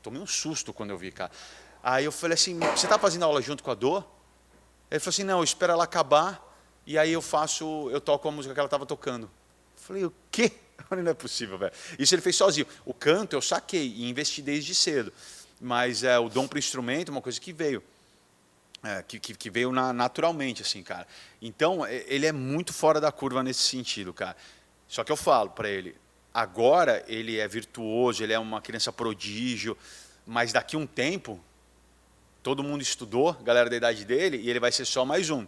tomei um susto quando eu vi, cara. Aí eu falei assim, você tá fazendo aula junto com a Dô? Ele falou assim, não, eu espero ela acabar, e aí eu toco a música que ela estava tocando. Eu falei, o quê? Não é possível, velho. Isso ele fez sozinho. O canto eu saquei e investi desde cedo. Mas o dom para o instrumento é uma coisa que veio. Que veio naturalmente, assim, cara. Então, ele é muito fora da curva nesse sentido, cara. Só que eu falo para ele, agora ele é virtuoso, ele é uma criança prodígio, mas daqui a um tempo, todo mundo estudou, galera da idade dele, e ele vai ser só mais um.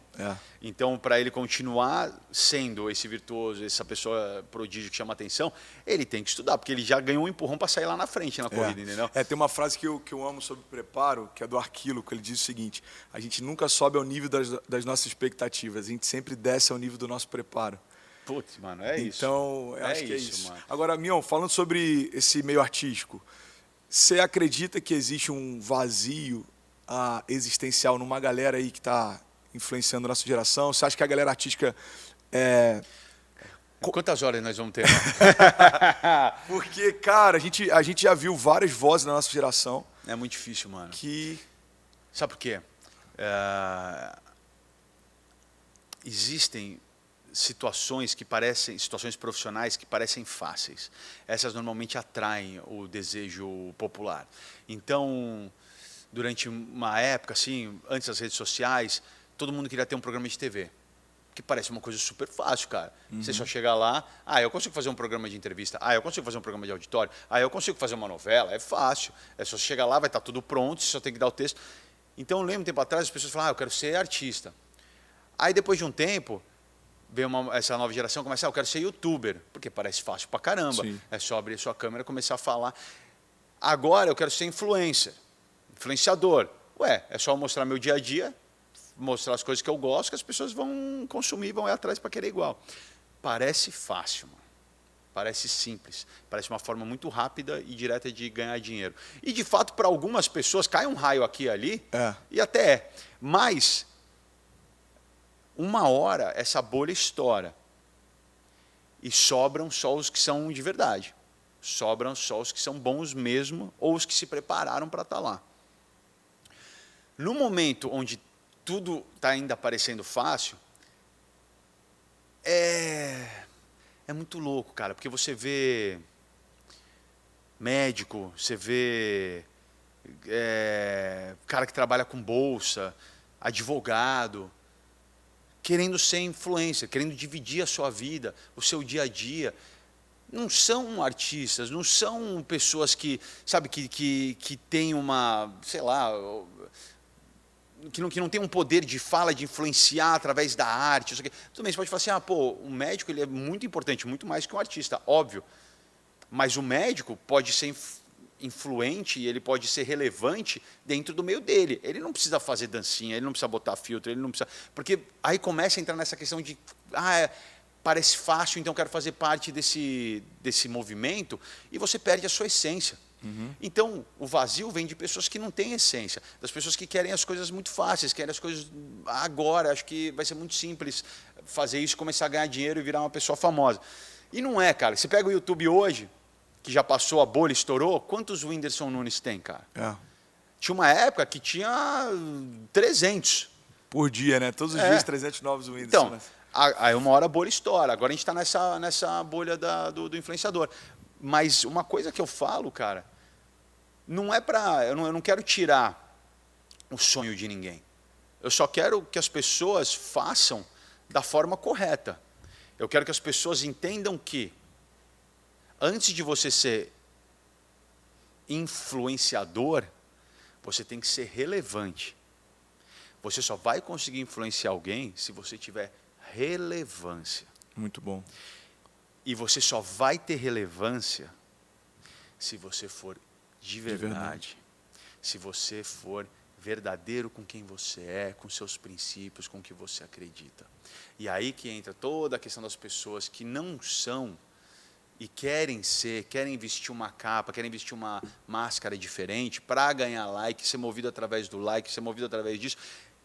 Então, para ele continuar sendo esse virtuoso, essa pessoa prodígio que chama atenção, ele tem que estudar, porque ele já ganhou um empurrão para sair lá na frente na corrida, entendeu? Tem uma frase que eu amo sobre preparo, que é do Arquilo, que ele diz o seguinte, a gente nunca sobe ao nível das nossas expectativas, a gente sempre desce ao nível do nosso preparo. Putz, mano, é isso. Então, eu acho que é isso. Mano. Agora, Mion, falando sobre esse meio artístico, você acredita que existe um vazio existencial numa galera aí que está influenciando a nossa geração? Você acha que a galera artística... Quantas horas nós vamos ter? Porque, cara, a gente já viu várias vozes na nossa geração É muito difícil, mano. que... Sabe por quê? Existem situações profissionais que parecem fáceis. Essas normalmente atraem o desejo popular. Então, durante uma época, assim, antes das redes sociais, todo mundo queria ter um programa de TV. Que parece uma coisa super fácil, cara. Você só chega lá, eu consigo fazer um programa de entrevista, eu consigo fazer um programa de auditório, eu consigo fazer uma novela, é fácil. É só chegar lá, vai estar tudo pronto, você só tem que dar o texto. Então, eu lembro um tempo atrás, as pessoas falavam, eu quero ser artista. Aí, depois de um tempo, veio essa nova geração, começa, eu quero ser youtuber, porque parece fácil pra caramba. Sim. É só abrir a sua câmera e começar a falar. Agora, eu quero ser influenciador. É só mostrar meu dia a dia, mostrar as coisas que eu gosto, que as pessoas vão consumir, vão ir atrás para querer igual. Parece fácil, mano. Parece simples. Parece uma forma muito rápida e direta de ganhar dinheiro. E, de fato, para algumas pessoas, cai um raio aqui e ali, e até é. Mas, uma hora, essa bolha estoura. E sobram só os que são de verdade. Sobram só os que são bons mesmo, ou os que se prepararam para estar lá. No momento onde tudo está ainda parecendo fácil, é muito louco, cara, porque você vê médico, você vê cara que trabalha com bolsa, advogado, querendo ser influencer, querendo dividir a sua vida, o seu dia a dia. Não são artistas, não são pessoas que, sabe, que têm uma, sei lá... que não tem um poder de fala, de influenciar através da arte. Tudo bem, você pode falar assim, o médico ele é muito importante, muito mais que um artista, óbvio. Mas o médico pode ser influente e ele pode ser relevante dentro do meio dele. Ele não precisa fazer dancinha, ele não precisa botar filtro, ele não precisa... Porque aí começa a entrar nessa questão de, parece fácil, então eu quero fazer parte desse movimento, e você perde a sua essência. Então, o vazio vem de pessoas que não têm essência, das pessoas que querem as coisas muito fáceis, querem as coisas agora. Acho que vai ser muito simples fazer isso, começar a ganhar dinheiro e virar uma pessoa famosa. E não é, cara. Você pega o YouTube hoje, que já passou a bolha, estourou, quantos Whindersson Nunes tem, cara? Tinha uma época que tinha 300. Por dia, né? Todos os dias 300 novos Whindersson. Então, aí uma hora a bolha estoura. Agora a gente está nessa bolha do influenciador. Mas uma coisa que eu falo, cara, não é para... Eu não quero tirar o sonho de ninguém. Eu só quero que as pessoas façam da forma correta. Eu quero que as pessoas entendam que, antes de você ser influenciador, você tem que ser relevante. Você só vai conseguir influenciar alguém se você tiver relevância. Muito bom. E você só vai ter relevância se você for de verdade. Se você for verdadeiro com quem você é, com seus princípios, com o que você acredita. E aí que entra toda a questão das pessoas que não são e querem ser, querem vestir uma capa, querem vestir uma máscara diferente para ganhar like, ser movido através do like, ser movido através disso.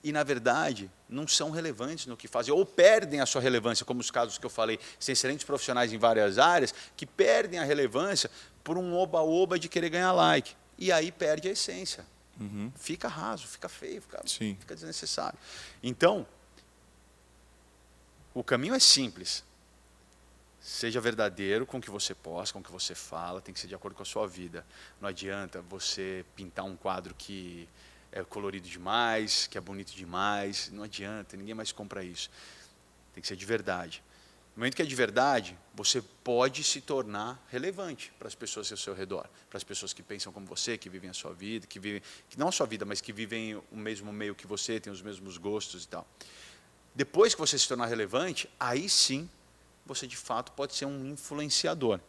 E, na verdade, não são relevantes no que fazem, ou perdem a sua relevância, como os casos que eu falei, sem excelentes profissionais em várias áreas, que perdem a relevância por um oba-oba de querer ganhar like. E aí perde a essência. Fica raso, fica feio, fica desnecessário. Então, o caminho é simples. Seja verdadeiro com o que você posta, com o que você fala, tem que ser de acordo com a sua vida. Não adianta você pintar um quadro que é colorido demais, que é bonito demais, não adianta, ninguém mais compra isso. Tem que ser de verdade. No momento que é de verdade, você pode se tornar relevante para as pessoas ao seu redor, para as pessoas que pensam como você, que vivem a sua vida, que não a sua vida, mas que vivem o mesmo meio que você, têm os mesmos gostos e tal. Depois que você se tornar relevante, aí sim, você de fato pode ser um influenciador.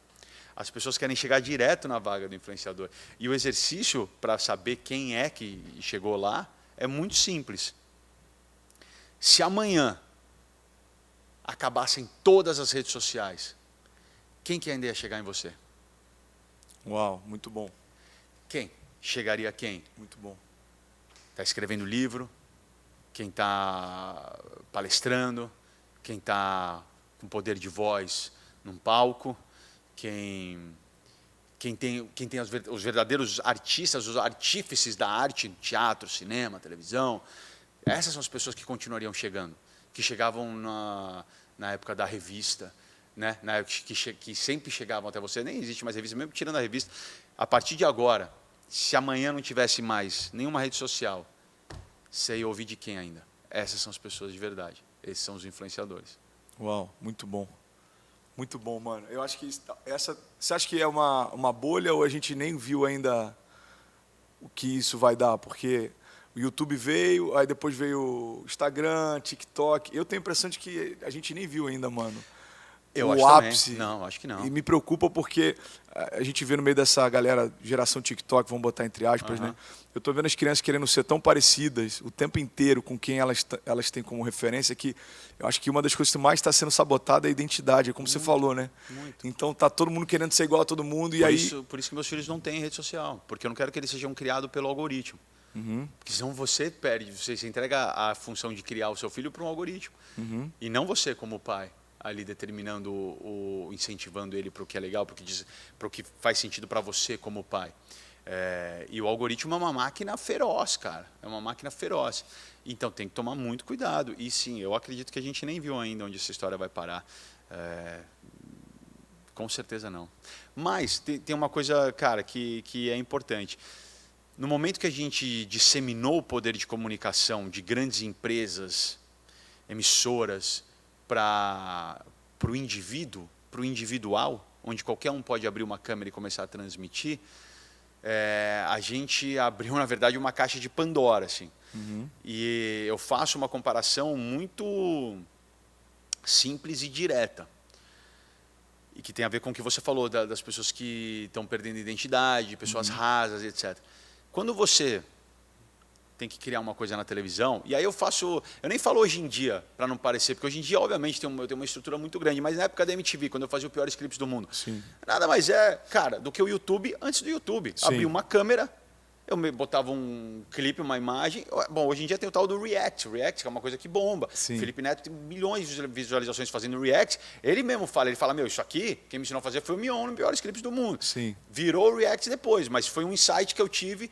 As pessoas querem chegar direto na vaga do influenciador. E o exercício para saber quem é que chegou lá é muito simples. Se amanhã acabassem todas as redes sociais, quem que ainda ia chegar em você? Uau, muito bom. Quem? Chegaria a quem? Muito bom. Está escrevendo livro? quem está palestrando, quem está com poder de voz num palco, quem tem os verdadeiros artistas, os artífices da arte, teatro, cinema, televisão. Essas são as pessoas que continuariam chegando, que chegavam na época da revista, né? Na época que sempre chegavam até você. Nem existe mais revista, mesmo tirando a revista. A partir de agora, se amanhã não tivesse mais nenhuma rede social, você ia ouvir de quem ainda? Essas são as pessoas de verdade. Esses são os influenciadores. Uau, muito bom. Muito bom, mano. Eu acho que você acha que é uma bolha ou a gente nem viu ainda o que isso vai dar? Porque o YouTube veio, aí depois veio o Instagram, TikTok. Eu tenho a impressão de que a gente nem viu ainda, mano. Eu o acho ápice. Também. Não, acho que não. E me preocupa porque a gente vê no meio dessa galera, geração TikTok, vamos botar entre aspas, né? Eu tô vendo as crianças querendo ser tão parecidas o tempo inteiro com quem elas têm como referência que eu acho que uma das coisas que mais está sendo sabotada é a identidade, é como você falou, né? Muito. Então tá todo mundo querendo ser igual a todo mundo e Por isso que meus filhos não têm rede social, porque eu não quero que eles sejam criados pelo algoritmo. Porque senão você perde, você entrega a função de criar o seu filho para um algoritmo. E não você como pai ali determinando incentivando ele para o que é legal, para o que faz sentido para você como pai. E o algoritmo é uma máquina feroz, cara. É uma máquina feroz. Então tem que tomar muito cuidado. E sim, eu acredito que a gente nem viu ainda onde essa história vai parar. Com certeza não. Mas tem uma coisa, cara, que é importante. No momento que a gente disseminou o poder de comunicação de grandes empresas, emissoras, para o indivíduo, para o individual, onde qualquer um pode abrir uma câmera e começar a transmitir, a gente abriu, na verdade, uma caixa de Pandora. Assim. E eu faço uma comparação muito simples e direta. E que tem a ver com o que você falou, das pessoas que estão perdendo identidade, pessoas rasas, etc. Quando você tem que criar uma coisa na televisão, e aí eu nem falo hoje em dia, para não parecer, porque hoje em dia, obviamente, eu tenho uma estrutura muito grande, mas na época da MTV, quando eu fazia os piores clipes do mundo, Sim. Nada mais cara, do que o YouTube antes do YouTube. Sim. Abri uma câmera, eu botava um clipe, uma imagem. Bom, hoje em dia tem o tal do React, que é uma coisa que bomba. Sim. Felipe Neto tem milhões de visualizações fazendo React. Ele mesmo fala, meu, isso aqui, quem me ensinou a fazer foi o Mion, nos piores clipes do mundo. Sim. Virou React depois, mas foi um insight que eu tive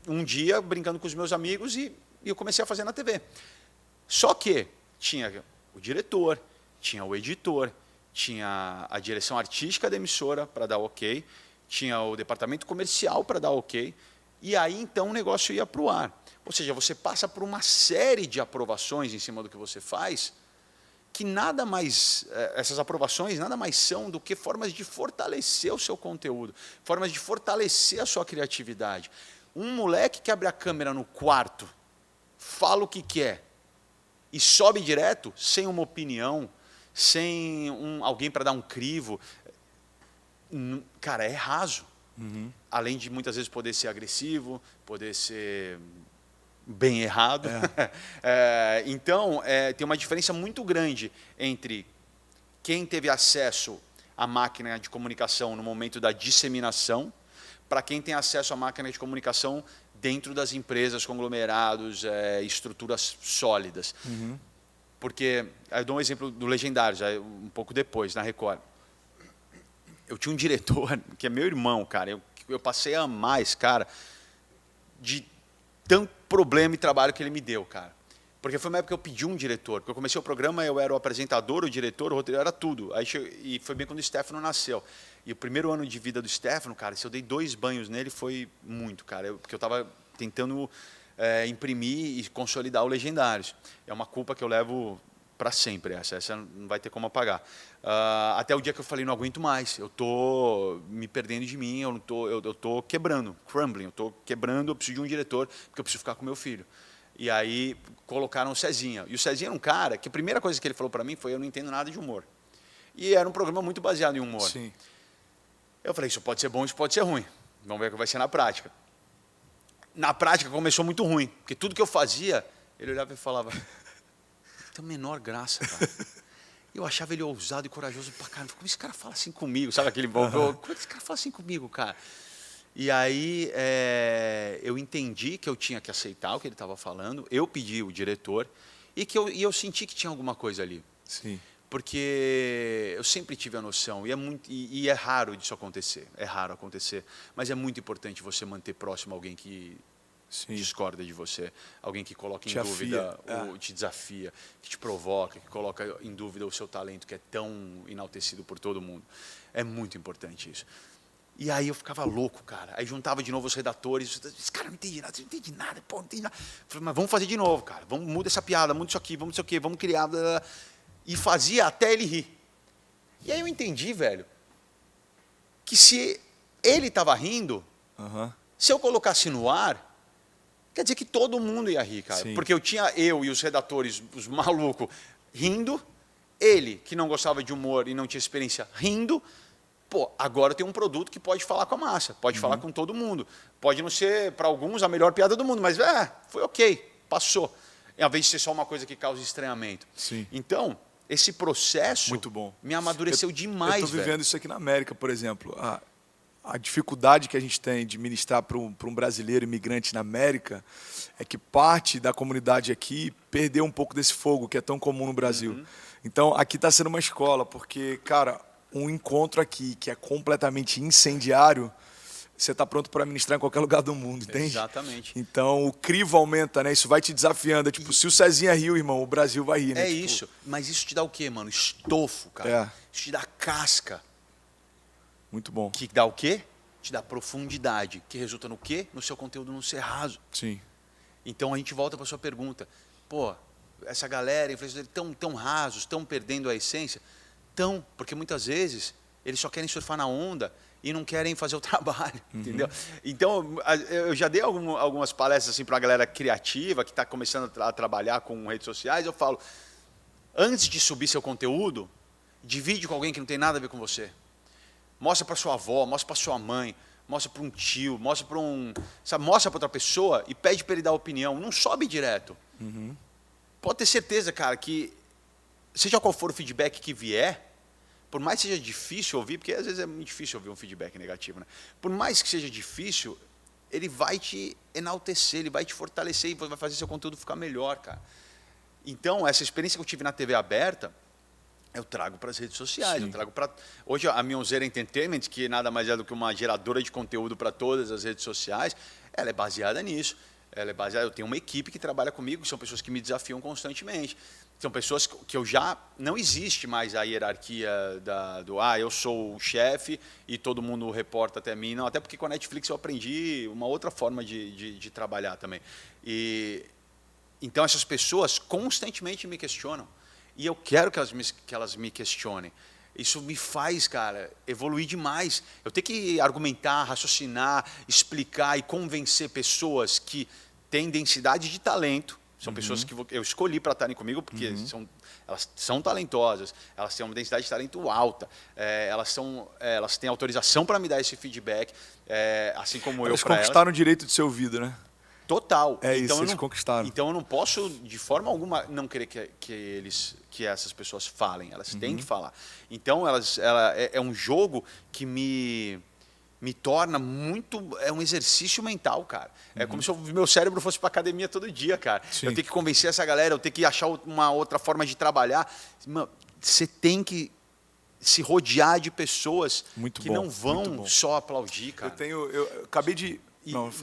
um dia brincando com os meus amigos e eu comecei a fazer na TV. Só que tinha o diretor, tinha o editor, tinha a direção artística da emissora para dar ok, tinha o departamento comercial para dar ok, e aí então o negócio ia para o ar. Ou seja, você passa por uma série de aprovações em cima do que você faz, que nada mais, essas aprovações nada mais são do que formas de fortalecer o seu conteúdo, formas de fortalecer a sua criatividade. Um moleque que abre a câmera no quarto, fala o que quer e sobe direto, sem uma opinião, sem alguém para dar um crivo, cara, é raso. Além de muitas vezes poder ser agressivo, poder ser bem errado. Então, tem uma diferença muito grande entre quem teve acesso à máquina de comunicação no momento da disseminação, para quem tem acesso à máquina de comunicação dentro das empresas, conglomerados, estruturas sólidas. Porque, eu dou um exemplo do Legendário, já um pouco depois, na Record. Eu tinha um diretor, que é meu irmão, cara, eu passei a amar esse cara, de tanto problema e trabalho que ele me deu, cara. Porque foi uma época que eu pedi um diretor, porque eu comecei o programa, eu era o apresentador, o diretor, o roteiro, era tudo. E foi bem quando o Stefano nasceu. E o primeiro ano de vida do Stefano, cara, se eu dei 2 banhos nele, foi muito, cara. Porque eu estava tentando imprimir e consolidar o Legendários. É uma culpa que eu levo para sempre, essa não vai ter como apagar. Até o dia que eu falei, não aguento mais, eu estou me perdendo de mim, eu estou quebrando, crumbling, eu estou quebrando, eu preciso de um diretor, porque eu preciso ficar com meu filho. E aí colocaram o Cezinha. E o Cezinha era um cara que a primeira coisa que ele falou para mim foi: eu não entendo nada de humor. E era um programa muito baseado em humor. Sim. Eu falei: isso pode ser bom, isso pode ser ruim. Vamos ver o que vai ser na prática. Na prática começou muito ruim, porque tudo que eu fazia, ele olhava e falava: tem a menor graça, cara. Eu achava ele ousado e corajoso pra caramba. Como esse cara fala assim comigo? Sabe aquele bom? Como esse cara fala assim comigo, cara? E aí eu entendi que eu tinha que aceitar o que ele estava falando, eu pedi o diretor, e eu senti que tinha alguma coisa ali. Sim. Porque eu sempre tive a noção, e é raro disso acontecer, mas é muito importante você manter próximo alguém que Sim. discorda de você, alguém que coloca em Te dúvida, afia, te desafia, que te provoca, que coloca em dúvida o seu talento, que é tão enaltecido por todo mundo. É muito importante isso. E aí eu ficava louco, cara. Aí juntava de novo os redatores. Esse cara não entende nada, você não entende nada, pô, não entende nada. Falei, mas vamos fazer de novo, cara. Muda essa piada, muda isso aqui, vamos não sei o quê, vamos criar. Blá, blá. E fazia até ele rir. E aí eu entendi, velho, que se ele estava rindo, se eu colocasse no ar, quer dizer que todo mundo ia rir, cara. Sim. Porque eu e os redatores, os malucos, rindo, ele, que não gostava de humor e não tinha experiência, rindo. Pô, agora tem um produto que pode falar com a massa, pode falar com todo mundo. Pode não ser, para alguns, a melhor piada do mundo, mas foi ok, passou. Ao invés de ser só uma coisa que causa estranhamento. Sim. Então, esse processo muito bom. Me amadureceu demais. Eu estou vivendo isso aqui na América, por exemplo. A dificuldade que a gente tem de ministrar para um brasileiro imigrante na América é que parte da comunidade aqui perdeu um pouco desse fogo que é tão comum no Brasil. Então, aqui está sendo uma escola, porque, cara, um encontro aqui que é completamente incendiário, você está pronto para ministrar em qualquer lugar do mundo, entende? Exatamente. Então, o crivo aumenta, né? Isso vai te desafiando. É tipo, se o Cezinha riu, irmão, o Brasil vai rir, né? É tipo... isso. Mas isso te dá o quê, mano? Estofo, cara. Isso te dá casca. Muito bom. Que dá o quê? Te dá profundidade. Que resulta no quê? No seu conteúdo não ser raso. Sim. Então, a gente volta para a sua pergunta. Pô, essa galera, influenciadores, tão rasos, estão perdendo a essência? Tão, porque muitas vezes eles só querem surfar na onda e não querem fazer o trabalho, entendeu? Então, eu já dei algumas palestras assim, para a galera criativa que está começando a trabalhar com redes sociais. Eu falo, antes de subir seu conteúdo, divide com alguém que não tem nada a ver com você. Mostra para sua avó, mostra para sua mãe, mostra para um tio, mostra para mostra para outra pessoa e pede para ele dar opinião. Não sobe direto. Pode ter certeza, cara, que seja qual for o feedback que vier, por mais que seja difícil ouvir, porque às vezes é muito difícil ouvir um feedback negativo, né? Por mais que seja difícil, ele vai te enaltecer, ele vai te fortalecer e vai fazer seu conteúdo ficar melhor, cara. Então, essa experiência que eu tive na TV aberta, eu trago para as redes sociais. Sim. Eu trago para... Hoje, a Mionzeira Entertainment, que nada mais é do que uma geradora de conteúdo para todas as redes sociais, ela é baseada nisso. Eu tenho uma equipe que trabalha comigo, que são pessoas que me desafiam constantemente. São pessoas que eu já... Não existe mais a hierarquia eu sou o chefe e todo mundo reporta até mim. Não, até porque com a Netflix eu aprendi uma outra forma de trabalhar também. Então, essas pessoas constantemente me questionam. E eu quero que elas me questionem. Isso me faz, cara, evoluir demais. Eu tenho que argumentar, raciocinar, explicar e convencer pessoas que têm densidade de talento. São pessoas que eu escolhi para estarem comigo, porque elas são talentosas, elas têm uma densidade de talento alta, elas têm autorização para me dar esse feedback, assim como elas eu para elas. Conquistaram o direito de ser ouvido, né? Total. É então isso, eles conquistaram. Então eu não posso, de forma alguma, não querer que essas pessoas falem. Elas têm que falar. Então é um jogo que me torna muito... É um exercício mental, cara. É como se o meu cérebro fosse para academia todo dia, cara. Sim. Eu tenho que convencer essa galera, eu tenho que achar uma outra forma de trabalhar. Mano, você tem que se rodear de pessoas que não vão só aplaudir, cara. Eu acabei de...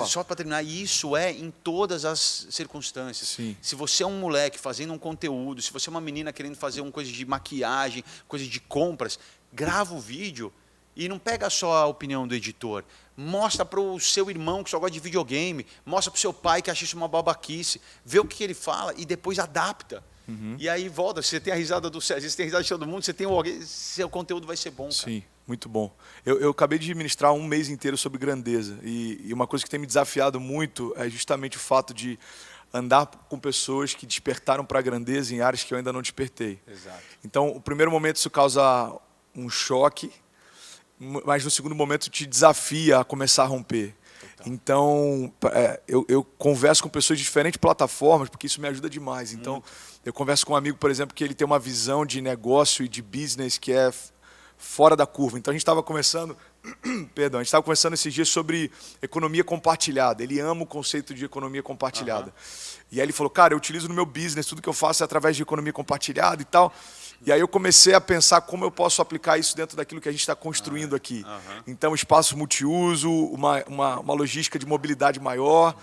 Só para terminar, isso é em todas as circunstâncias. Sim. Se você é um moleque fazendo um conteúdo, se você é uma menina querendo fazer uma coisa de maquiagem, coisa de compras, grava o vídeo e não pega só a opinião do editor. Mostra para o seu irmão que só gosta de videogame, mostra para o seu pai que acha isso uma babaquice, vê o que ele fala e depois adapta. E aí volta, você tem a risada do César, você tem a risada de todo mundo, você tem seu conteúdo vai ser bom, cara. Sim. Muito bom. Eu acabei de ministrar um mês inteiro sobre grandeza. E uma coisa que tem me desafiado muito é justamente o fato de andar com pessoas que despertaram para a grandeza em áreas que eu ainda não despertei. Exato. Então, o primeiro momento isso causa um choque, mas no segundo momento te desafia a começar a romper. Total. Então, eu converso com pessoas de diferentes plataformas, porque isso me ajuda demais. Então, eu converso com um amigo, por exemplo, que ele tem uma visão de negócio e de business que é fora da curva. Então a gente estava conversando, perdão, a gente estava conversando esses dias sobre economia compartilhada. Ele ama o conceito de economia compartilhada. E aí ele falou, cara, eu utilizo no meu business, tudo que eu faço é através de economia compartilhada e tal. E aí eu comecei a pensar como eu posso aplicar isso dentro daquilo que a gente está construindo aqui. Então, espaço multiuso, uma logística de mobilidade maior.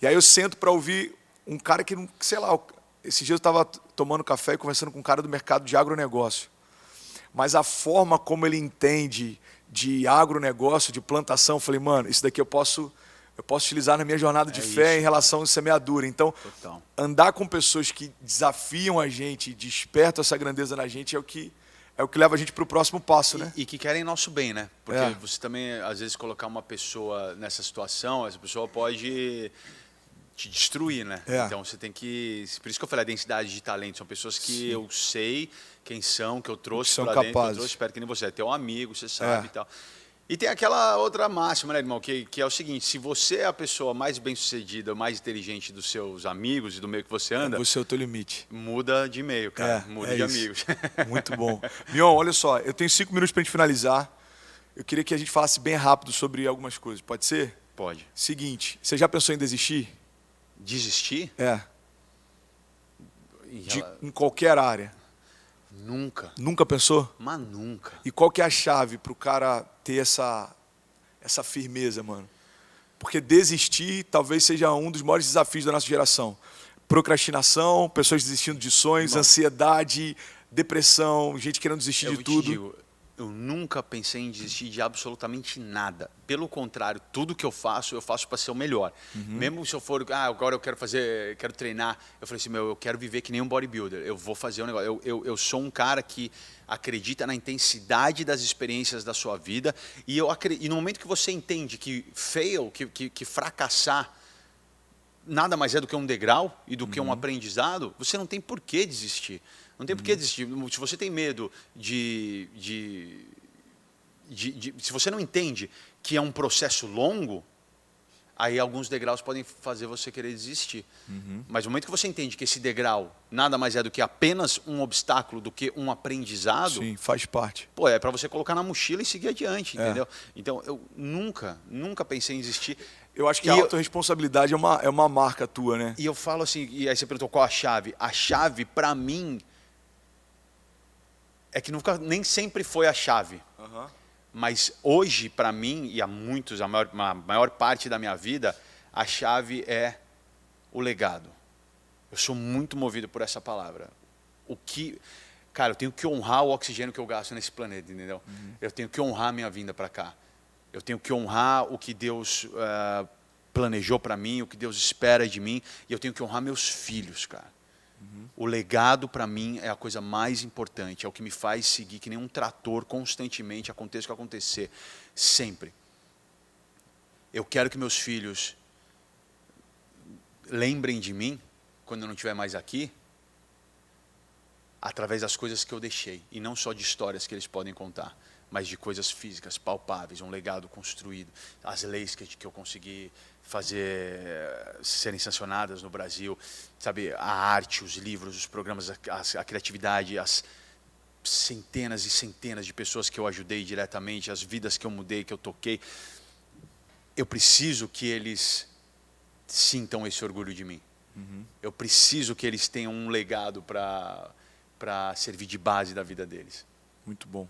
E aí eu sento para ouvir um cara que, sei lá, esses dias eu estava tomando café e conversando com um cara do mercado de agronegócio. Mas a forma como ele entende de agronegócio, de plantação, eu falei, mano, isso daqui eu posso utilizar na minha jornada de fé em relação à semeadura. Então, andar com pessoas que desafiam a gente, despertam essa grandeza na gente, é o que leva a gente para o próximo passo, né? E que querem nosso bem, né? Porque você também, às vezes, colocar uma pessoa nessa situação, essa pessoa pode te destruir, né? Então você tem que... Por isso que eu falei a densidade de talento. São pessoas que eu sei quem são, que eu trouxe para dentro, que eu trouxe perto, que nem você. É teu amigo, você sabe e tal. E tem aquela outra máxima, né, irmão, que é o seguinte: se você é a pessoa mais bem-sucedida, mais inteligente dos seus amigos e do meio que você anda... Você é o teu limite. Muda de meio, cara. Muda de amigos. Muito bom. Mion, olha só, eu tenho 5 minutos para a gente finalizar. Eu queria que a gente falasse bem rápido sobre algumas coisas. Pode ser? Pode. Seguinte, você já pensou em desistir? Desistir? Em qualquer área. Nunca. Nunca pensou? Mas nunca. E qual que é a chave para o cara ter essa firmeza, mano? Porque desistir talvez seja um dos maiores desafios da nossa geração. Procrastinação, pessoas desistindo de sonhos, ansiedade, depressão, gente querendo desistir de tudo. Te digo, eu nunca pensei em desistir de absolutamente nada. Pelo contrário, tudo que eu faço para ser o melhor. Mesmo se eu for, agora eu quero treinar, eu falei assim, eu quero viver que nem um bodybuilder. Eu vou fazer um negócio. Eu sou um cara que acredita na intensidade das experiências da sua vida e no momento que você entende que que fracassar nada mais é do que um degrau e do que um aprendizado, você não tem por que desistir. Não tem por que desistir. Se você tem medo se você não entende que é um processo longo, aí alguns degraus podem fazer você querer desistir. Mas no momento que você entende que esse degrau nada mais é do que apenas um obstáculo, do que um aprendizado... Sim, faz parte. Pô, é para você colocar na mochila e seguir adiante, entendeu? Então, eu nunca pensei em desistir. Eu acho que a autorresponsabilidade é uma marca tua, né? E eu falo assim, e aí você perguntou qual a chave. A chave, para mim, é que nem sempre foi a chave. Mas hoje, para mim, e a maior parte da minha vida, a chave é o legado. Eu sou muito movido por essa palavra. Cara, eu tenho que honrar o oxigênio que eu gasto nesse planeta, entendeu? Eu tenho que honrar a minha vinda para cá. Eu tenho que honrar o que Deus planejou para mim, o que Deus espera de mim. E eu tenho que honrar meus filhos, cara. O legado, para mim, é a coisa mais importante. É o que me faz seguir que nem um trator constantemente, aconteça o que acontecer. Sempre. Eu quero que meus filhos lembrem de mim, quando eu não estiver mais aqui, através das coisas que eu deixei. E não só de histórias que eles podem contar, mas de coisas físicas, palpáveis, um legado construído. As leis que eu consegui fazer serem sancionadas no Brasil, sabe, a arte, os livros, os programas, a criatividade, as centenas e centenas de pessoas que eu ajudei diretamente, as vidas que eu mudei, que eu toquei. Eu preciso que eles sintam esse orgulho de mim. Eu preciso que eles tenham um legado para servir de base da vida deles. Muito bom,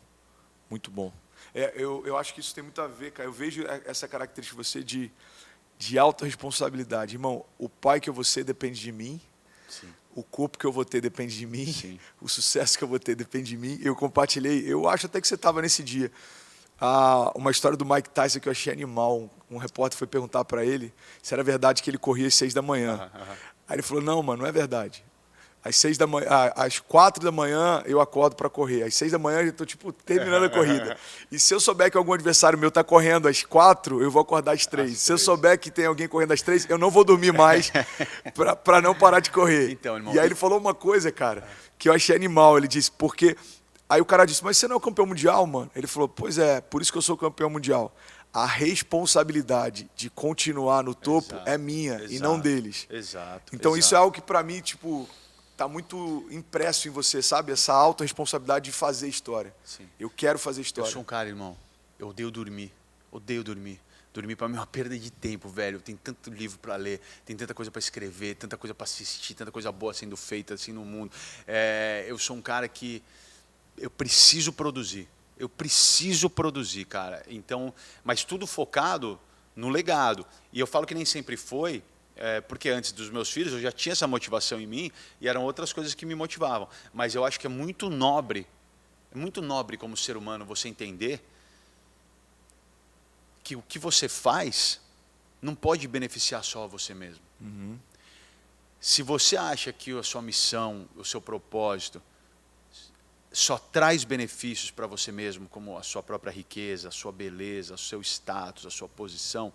muito bom. Eu acho que isso tem muito a ver, cara. Eu vejo essa característica de você de autorresponsabilidade. Irmão, o pai que eu vou ser depende de mim. Sim. O corpo que eu vou ter depende de mim. Sim. O sucesso que eu vou ter depende de mim. Eu compartilhei, eu acho até que você estava nesse dia, uma história do Mike Tyson que eu achei animal. Um repórter foi perguntar para ele se era verdade que ele corria às 6 da manhã. Aí ele falou, não, mano, não é verdade. Às 4 da manhã eu acordo para correr. Às 6 da manhã eu estou terminando a corrida. E se eu souber que algum adversário meu está correndo às 4, eu vou acordar às 3. Se eu souber que tem alguém correndo às 3, eu não vou dormir mais para não parar de correr. Então, irmão, e aí ele falou uma coisa, cara, que eu achei animal. Ele disse, porque... Aí o cara disse, mas você não é o campeão mundial, mano? Ele falou, pois é, por isso que eu sou campeão mundial. A responsabilidade de continuar no topo é minha e não deles. Exato. Então isso é algo que para mim, tá muito impresso em você, sabe? Essa alta responsabilidade de fazer história. Sim. Eu quero fazer Eu história. sou um cara, irmão, eu odeio dormir. Odeio dormir. Dormir para mim é uma perda de tempo, velho. Tem tanto livro para ler, tem tanta coisa para escrever, tanta coisa para assistir, tanta coisa boa sendo feita assim no mundo. Eu sou um cara que eu preciso produzir. Eu preciso produzir, cara. Então, mas tudo focado no legado. E eu falo que nem sempre foi, porque antes dos meus filhos eu já tinha essa motivação em mim e eram outras coisas que me motivavam. Mas eu acho que é muito nobre como ser humano você entender que o que você faz não pode beneficiar só você mesmo. Uhum. Se você acha que a sua missão, o seu propósito, só traz benefícios para você mesmo, como a sua própria riqueza, a sua beleza, o seu status, a sua posição,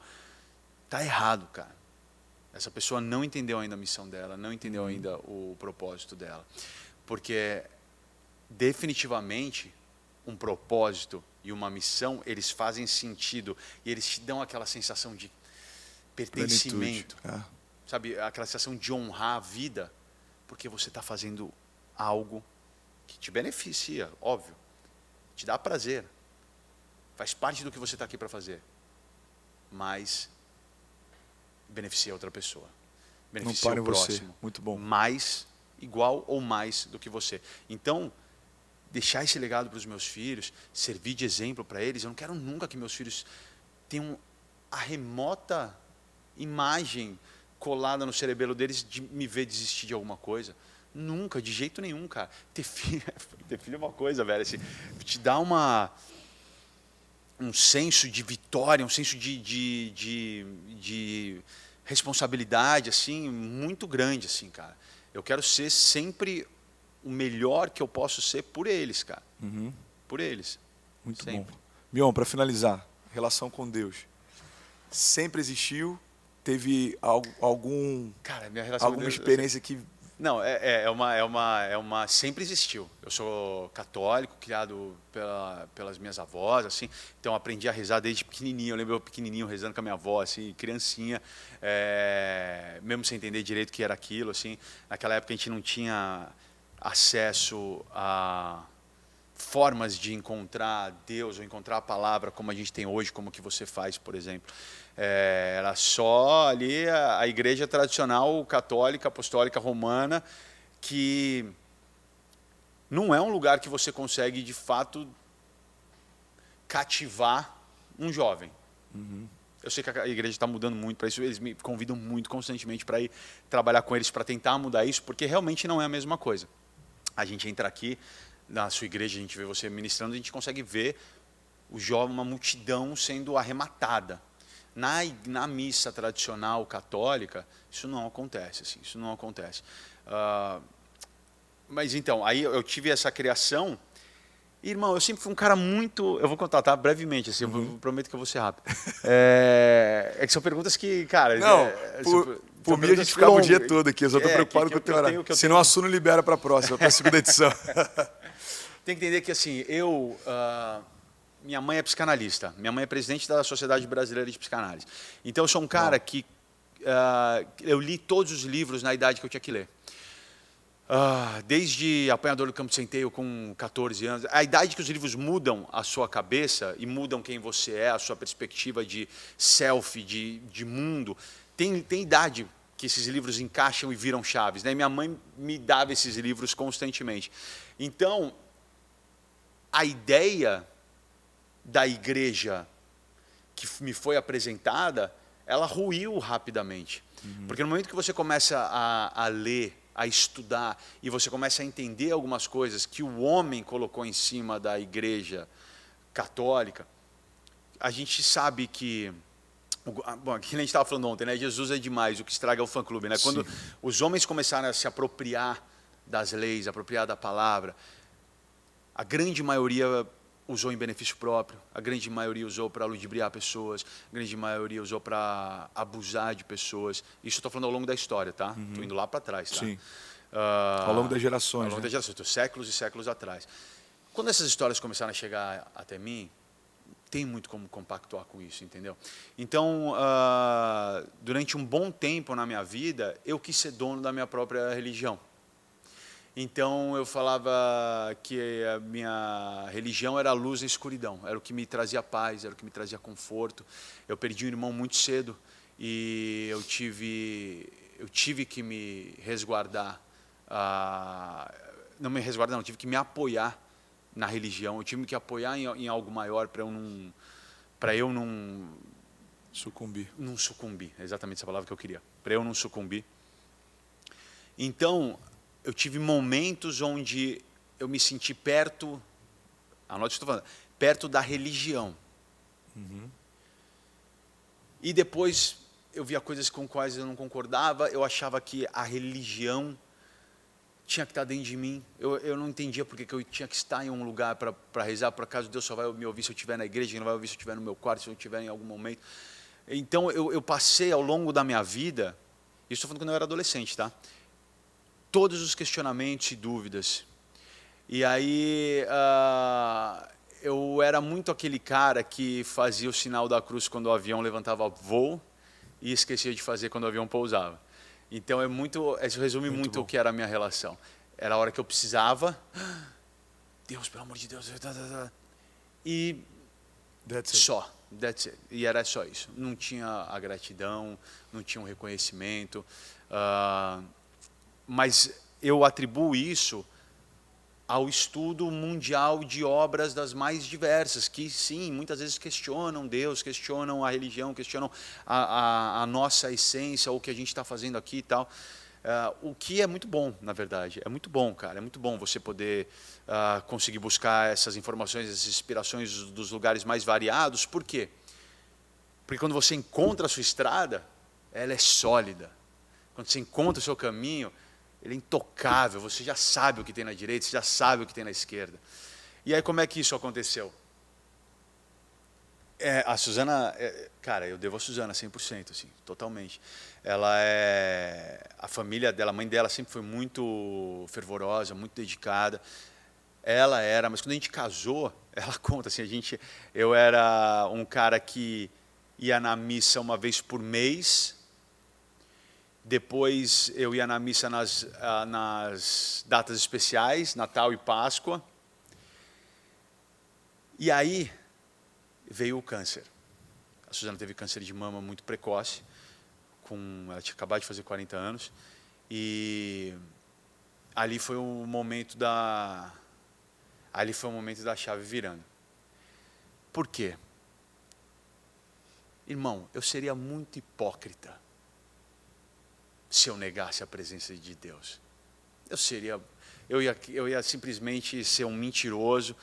tá errado, cara. Essa pessoa não entendeu ainda a missão dela, não entendeu ainda o propósito dela. Porque definitivamente um propósito e uma missão, eles fazem sentido e eles te dão aquela sensação de pertencimento, sabe? Aquela sensação de honrar a vida, porque você está fazendo algo que te beneficia, óbvio, te dá prazer, faz parte do que você está aqui para fazer, mas beneficia outra pessoa, beneficia o próximo, muito bom, mais, igual ou mais do que você. Então, deixar esse legado para os meus filhos, servir de exemplo para eles. Eu não quero nunca que meus filhos tenham a remota imagem colada no cerebelo deles de me ver desistir de alguma coisa. Nunca, de jeito nenhum, cara. Ter filho é uma coisa, velho, assim, te dá um senso de vitória, um senso de responsabilidade, assim, muito grande, assim, cara. Eu quero ser sempre o melhor que eu posso ser por eles, cara. Uhum. Por eles. Muito sempre. bom. Mion, para finalizar, relação com Deus. Sempre existiu? Teve Cara, minha relação alguma com Deus, experiência que... Não, sempre existiu. Eu sou católico, criado pelas minhas avós, assim. Então aprendi a rezar desde pequenininho. Eu lembro eu pequenininho rezando com a minha avó, assim, criancinha, mesmo sem entender direito o que era aquilo, assim. Naquela época a gente não tinha acesso a formas de encontrar Deus ou encontrar a palavra como a gente tem hoje, como que você faz, por exemplo. Era só ali a igreja tradicional católica, apostólica, romana, que não é um lugar que você consegue, de fato, cativar um jovem. Uhum. Eu sei que a igreja está mudando muito para isso, eles me convidam muito constantemente para ir trabalhar com eles, para tentar mudar isso, porque realmente não é a mesma coisa. A gente entra aqui, na sua igreja, a gente vê você ministrando, a gente consegue ver o jovem, uma multidão sendo arrematada. Na missa tradicional católica, isso não acontece, assim, isso não acontece. Mas então, aí eu tive essa criação. E, irmão, eu sempre fui um cara muito... Eu vou contar, tá? Brevemente, assim, eu prometo que eu vou ser rápido. Que são perguntas que, cara... Não, por mim a gente ficava o dia todo aqui, eu só estou preocupado com o teu horário. Senão o assunto libera para a próxima, para a segunda edição. Tem que entender que, assim, minha mãe é psicanalista. Minha mãe é presidente da Sociedade Brasileira de Psicanálise. Então, eu sou um cara que... eu li todos os livros na idade que eu tinha que ler. Desde Apanhador do Campo de Centeio com 14 anos. A idade que os livros mudam a sua cabeça e mudam quem você é, a sua perspectiva de self, de mundo. Tem idade que esses livros encaixam e viram chaves, né? Minha mãe me dava esses livros constantemente. Então, a ideia da igreja que me foi apresentada, ela ruiu rapidamente. Porque no momento que você começa a ler, a estudar, e você começa a entender algumas coisas que o homem colocou em cima da igreja católica, a gente sabe que... Bom, aqui a gente estava falando ontem, né? Jesus é demais, o que estraga é o fã-clube, né? Quando os homens começaram a se apropriar das leis, apropriar da palavra, a grande maioria usou em benefício próprio, a grande maioria usou para ludibriar pessoas, a grande maioria usou para abusar de pessoas. Isso eu estou falando ao longo da história, tá? Estou indo lá para trás, tá? Sim. Ao longo das gerações. Ao longo das gerações, estou séculos e séculos atrás. Quando essas histórias começaram a chegar até mim, tem muito como compactuar com isso, entendeu? Então, durante um bom tempo na minha vida, eu quis ser dono da minha própria religião. Então eu falava que a minha religião era a luz na escuridão, era o que me trazia paz, era o que me trazia conforto. Eu perdi um irmão muito cedo e eu tive que me resguardar, não me resguardar, não, tive que me apoiar na religião, eu tive que apoiar em algo maior para eu não Sucumbir. não sucumbir, exatamente essa palavra que eu queria, para eu não sucumbir. Então, eu tive momentos onde eu me senti perto, anote o que eu estou falando, perto da religião. E depois eu via coisas com quais eu não concordava, eu achava que a religião tinha que estar dentro de mim. Eu não entendia porque que eu tinha que estar em um lugar para rezar, por acaso Deus só vai me ouvir se eu estiver na igreja, Ele não vai ouvir se eu estiver no meu quarto, se eu estiver em algum momento. Então eu passei ao longo da minha vida, isso estou falando quando eu era adolescente, tá? Todos os questionamentos e dúvidas. E aí eu era muito aquele cara que fazia o sinal da cruz quando o avião levantava voo e esquecia de fazer quando o avião pousava. Então isso resume muito o que era a minha relação. Era a hora que eu precisava, Deus, pelo amor de Deus, e só, that's it. E era só isso. Não tinha a gratidão, não tinha um reconhecimento. Mas eu atribuo isso ao estudo mundial de obras das mais diversas, que sim, muitas vezes questionam Deus, questionam a religião, questionam a nossa essência, o que a gente está fazendo aqui e tal. O que é muito bom, na verdade. É muito bom, cara. É muito bom você poder conseguir buscar essas informações, essas inspirações dos lugares mais variados. Por quê? Porque quando você encontra a sua estrada, ela é sólida. Quando você encontra o seu caminho, ele é intocável, você já sabe o que tem na direita, você já sabe o que tem na esquerda. E aí como é que isso aconteceu? A Suzana, cara, eu devo a Suzana 100%, assim, totalmente. A família dela, a mãe dela sempre foi muito fervorosa, muito dedicada. Ela era, mas quando a gente casou, ela conta assim, eu era um cara que ia na missa uma vez por mês. Depois eu ia na missa nas datas especiais, Natal e Páscoa. E aí veio o câncer. A Suzana teve câncer de mama muito precoce. Ela tinha acabado de fazer 40 anos. E ali foi o momento da chave virando. Por quê? Irmão, eu seria muito hipócrita se eu negasse a presença de Deus. Eu ia simplesmente ser um mentiroso,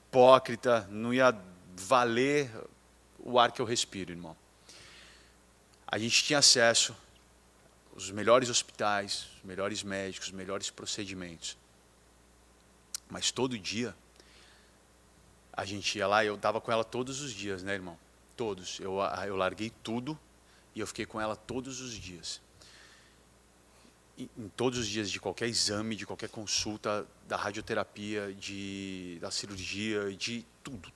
hipócrita, não ia valer o ar que eu respiro, irmão. A gente tinha acesso aos melhores hospitais, os melhores médicos, os melhores procedimentos. Mas todo dia, a gente ia lá, eu estava com ela todos os dias, né, irmão? Todos. Eu larguei tudo e eu fiquei com ela todos os dias. Em todos os dias de qualquer exame, de qualquer consulta, da radioterapia, da cirurgia, de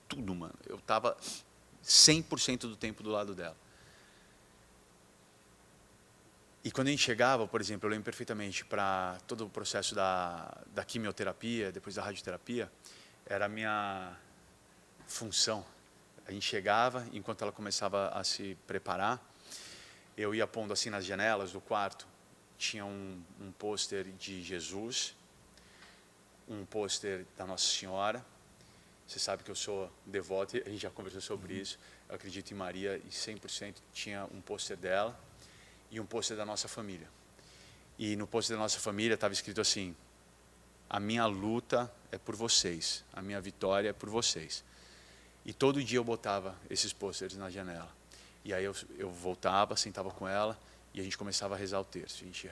tudo, mano. Eu estava 100% do tempo do lado dela. E quando a gente chegava, por exemplo, eu lembro perfeitamente, para todo o processo da quimioterapia, depois da radioterapia, era a minha função. A gente chegava, enquanto ela começava a se preparar, eu ia pondo assim nas janelas do quarto, tinha um pôster de Jesus, um pôster da Nossa Senhora. Você sabe que eu sou devoto, a gente já conversou sobre isso. Eu acredito em Maria e 100% tinha um pôster dela e um pôster da nossa família. E no pôster da nossa família estava escrito assim: a minha luta é por vocês, a minha vitória é por vocês. E todo dia eu botava esses pôsteres na janela. E aí eu voltava, sentava com ela, e a gente começava a rezar o terço. A gente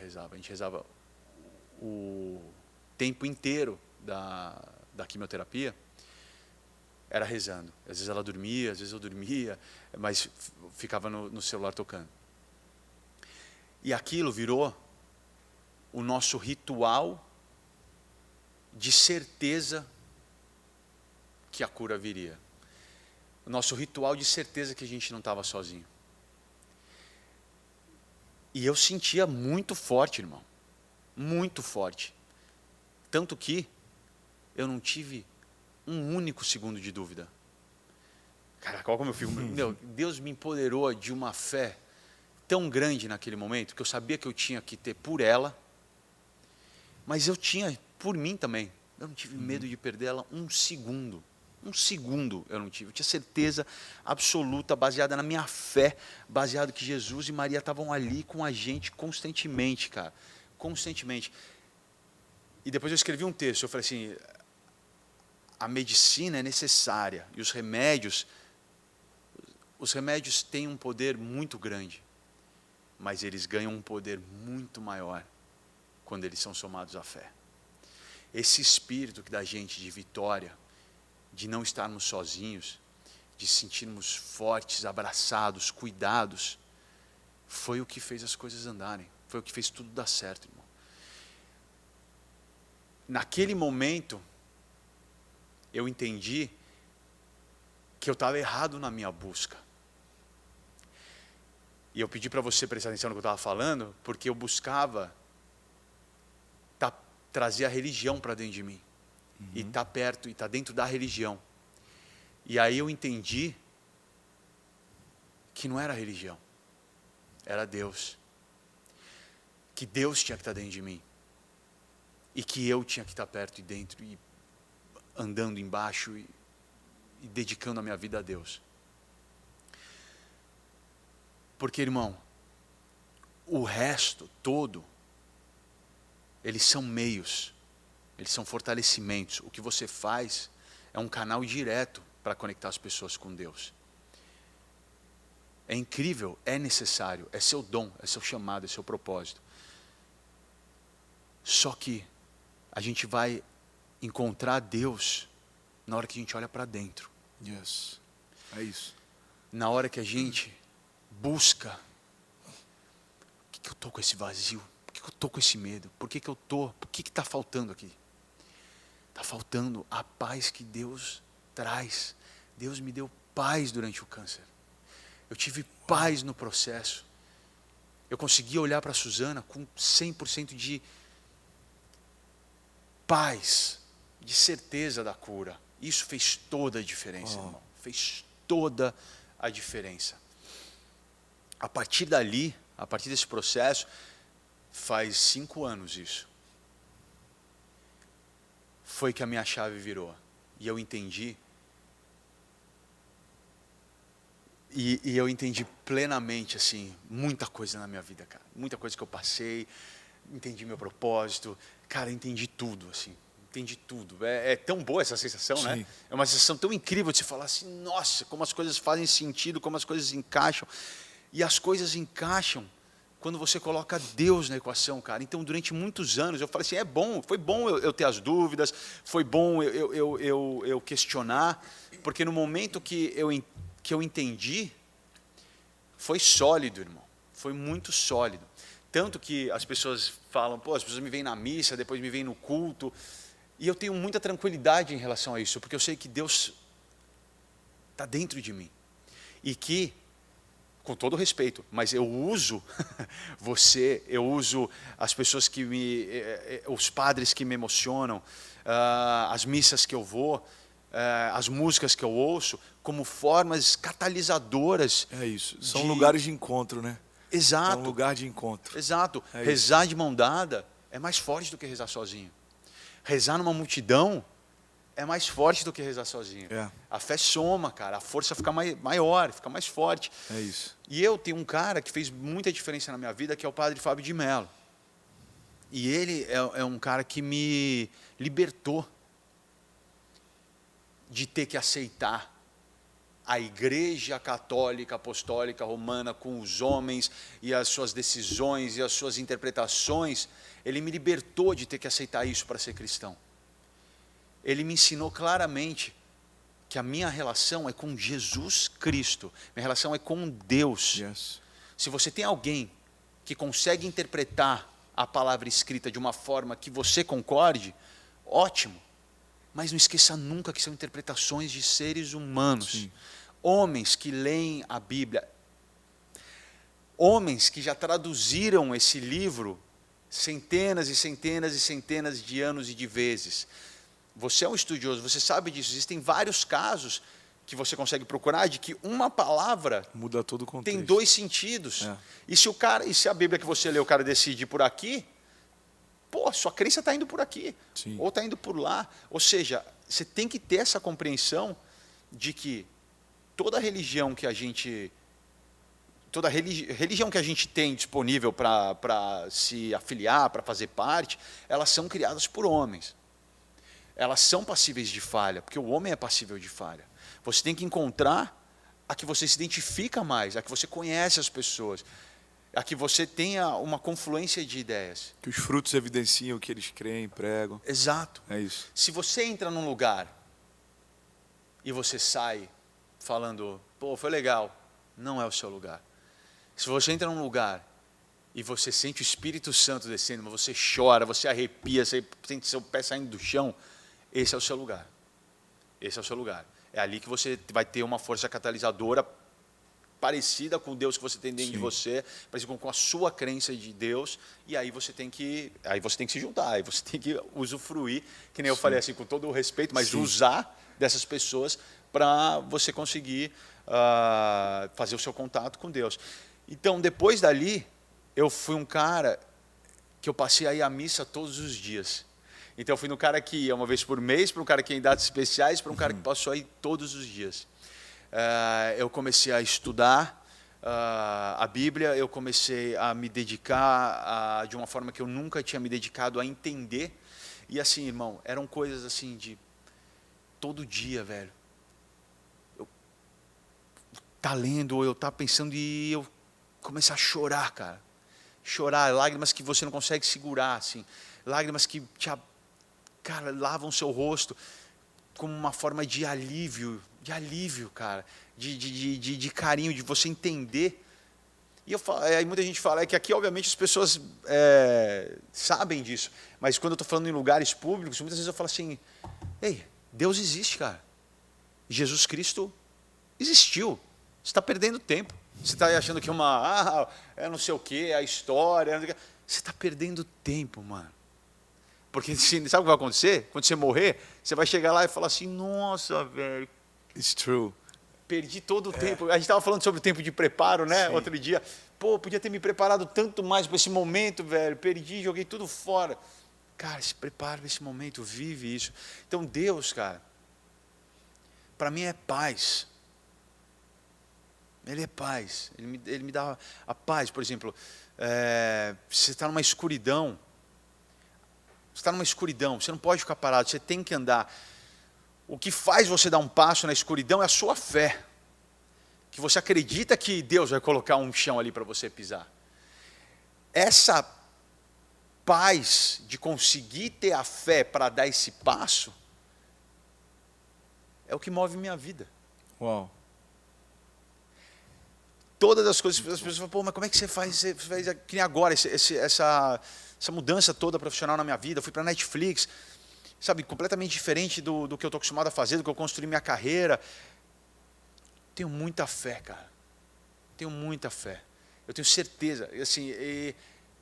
rezava o tempo inteiro da quimioterapia, era rezando. Às vezes ela dormia, às vezes eu dormia, mas ficava no celular tocando. E aquilo virou o nosso ritual de certeza que a cura viria. O nosso ritual de certeza que a gente não estava sozinho. E eu sentia muito forte, irmão. Muito forte. Tanto que eu não tive um único segundo de dúvida. Cara, qual como eu fico? Meu, Deus me empoderou de uma fé tão grande naquele momento, que eu sabia que eu tinha que ter por ela, mas eu tinha por mim também. Eu não tive medo de perder ela um segundo. Um segundo eu não tive. Eu tinha certeza absoluta, baseada na minha fé, baseado que Jesus e Maria estavam ali com a gente constantemente, cara. Constantemente. E depois eu escrevi um texto, eu falei assim, a medicina é necessária e os remédios têm um poder muito grande, mas eles ganham um poder muito maior quando eles são somados à fé. Esse espírito que dá gente de vitória, de não estarmos sozinhos, de sentirmos fortes, abraçados, cuidados, foi o que fez as coisas andarem, foi o que fez tudo dar certo, irmão. Naquele momento, eu entendi que eu estava errado na minha busca. E eu pedi para você prestar atenção no que eu estava falando, porque eu buscava trazer a religião para dentro de mim. E estar perto, e estar dentro da religião. E aí eu entendi que não era a religião, era Deus. Que Deus tinha que estar dentro de mim. E que eu tinha que estar perto e dentro, e andando embaixo, e dedicando a minha vida a Deus. Porque, irmão, o resto todo, eles são meios, eles são fortalecimentos. O que você faz é um canal direto para conectar as pessoas com Deus. É incrível, é necessário, é seu dom, é seu chamado, é seu propósito. Só que a gente vai encontrar Deus na hora que a gente olha para dentro. Yes. É isso. Na hora que a gente busca, por que eu estou com esse vazio? Por que eu estou com esse medo? Por que está faltando aqui? Está faltando a paz que Deus traz. Deus me deu paz durante o câncer. Eu tive paz no processo. Eu consegui olhar para a Suzana com 100% de paz, de certeza da cura. Isso fez toda a diferença, irmão. Fez toda a diferença. A partir dali, a partir desse processo, faz 5 anos isso. Foi que a minha chave virou. E eu entendi. E eu entendi plenamente, assim, muita coisa na minha vida, cara. Muita coisa que eu passei. Entendi meu propósito. Cara, entendi tudo, assim. Entendi tudo. É tão boa essa sensação, Sim. né? É uma sensação tão incrível de você falar assim, nossa, como as coisas fazem sentido, como as coisas encaixam. E as coisas encaixam quando você coloca Deus na equação, cara. Então, durante muitos anos, eu falei assim, foi bom eu ter as dúvidas, foi bom eu questionar, porque no momento que eu entendi, foi sólido, irmão. Foi muito sólido. Tanto que as pessoas falam, as pessoas me veem na missa, depois me veem no culto, e eu tenho muita tranquilidade em relação a isso, porque eu sei que Deus está dentro de mim. E que, com todo respeito, mas eu uso eu uso as pessoas os padres que me emocionam, as missas que eu vou, as músicas que eu ouço, como formas catalisadoras. É isso. São lugares de encontro, né? Exato. É um lugar de encontro. Exato. É rezar isso. de mão dada é mais forte do que rezar sozinho. Rezar numa multidão é mais forte do que rezar sozinho. É. A fé soma, cara. A força fica maior, fica mais forte. É isso. E eu tenho um cara que fez muita diferença na minha vida, que é o Padre Fábio de Mello. E ele é um cara que me libertou de ter que aceitar a Igreja Católica Apostólica Romana com os homens e as suas decisões e as suas interpretações. Ele me libertou de ter que aceitar isso para ser cristão. Ele me ensinou claramente que a minha relação é com Jesus Cristo. Minha relação é com Deus. Yes. Se você tem alguém que consegue interpretar a palavra escrita de uma forma que você concorde, ótimo. Mas não esqueça nunca que são interpretações de seres humanos. Sim. Homens que leem a Bíblia. Homens que já traduziram esse livro centenas e centenas e centenas de anos e de vezes. Você é um estudioso, você sabe disso. Existem vários casos que você consegue procurar de que uma palavra Muda todo o contexto. tem dois sentidos. E se a Bíblia que você lê, o cara decide ir por aqui, pô, sua crença está indo por aqui, Sim. ou está indo por lá. Ou seja, você tem que ter essa compreensão de que toda religião que a gente tem disponível para se afiliar, para fazer parte, elas são criadas por homens. Elas são passíveis de falha, porque o homem é passível de falha. Você tem que encontrar a que você se identifica mais, a que você conhece as pessoas, a que você tenha uma confluência de ideias. Que os frutos evidenciam o que eles creem, pregam. Exato. É isso. Se você entra num lugar e você sai falando, pô, foi legal, não é o seu lugar. Se você entra num lugar e você sente o Espírito Santo descendo, mas você chora, você arrepia, você sente seu pé saindo do chão, esse é o seu lugar. Esse é o seu lugar. É ali que você vai ter uma força catalisadora parecida com o Deus que você tem dentro de você, parecida com a sua crença de Deus, e aí você tem que se juntar, aí você tem que usufruir, que nem eu falei assim, com todo o respeito, mas usar dessas pessoas para você conseguir fazer o seu contato com Deus. Então, depois dali, eu fui um cara que eu passei a ir à missa todos os dias. Então, eu fui no cara que ia uma vez por mês, para um cara que ia em datas especiais, para um cara que passou a ir todos os dias. Eu comecei a estudar a Bíblia, eu comecei a me dedicar de uma forma que eu nunca tinha me dedicado a entender. E assim, irmão, eram coisas assim de todo dia, velho. Eu tá lendo, ou eu tá pensando e eu comecei a chorar, cara. Chorar, lágrimas que você não consegue segurar, assim. Lágrimas que cara, lavam seu rosto como uma forma de alívio, cara, de carinho, de você entender. E aí muita gente fala, que aqui obviamente as pessoas sabem disso, mas quando eu estou falando em lugares públicos, muitas vezes eu falo assim, ei, Deus existe, cara. Jesus Cristo existiu. Você está perdendo tempo. Você está achando que é não sei o quê, a história. Você está perdendo tempo, mano. Porque sabe o que vai acontecer? Quando você morrer, você vai chegar lá e falar assim, nossa, velho. It's true. Perdi todo o tempo. A gente estava falando sobre o tempo de preparo, né? Sim. Outro dia. Pô, podia ter me preparado tanto mais para esse momento, velho. Perdi, joguei tudo fora. Cara, se prepara para esse momento, vive isso. Então, Deus, cara, para mim é paz. Ele é paz. Ele me dá a paz. Por exemplo, você está numa escuridão. Você está numa escuridão, você não pode ficar parado, você tem que andar. O que faz você dar um passo na escuridão é a sua fé. Que você acredita que Deus vai colocar um chão ali para você pisar. Essa paz de conseguir ter a fé para dar esse passo é o que move minha vida. Uau. Todas as coisas, as pessoas falam, pô, mas como é que você faz? Você faz que nem agora, essa mudança toda profissional na minha vida, eu fui para a Netflix, sabe, completamente diferente do que eu estou acostumado a fazer, do que eu construí minha carreira. Tenho muita fé, cara. Tenho muita fé. Eu tenho certeza. Assim,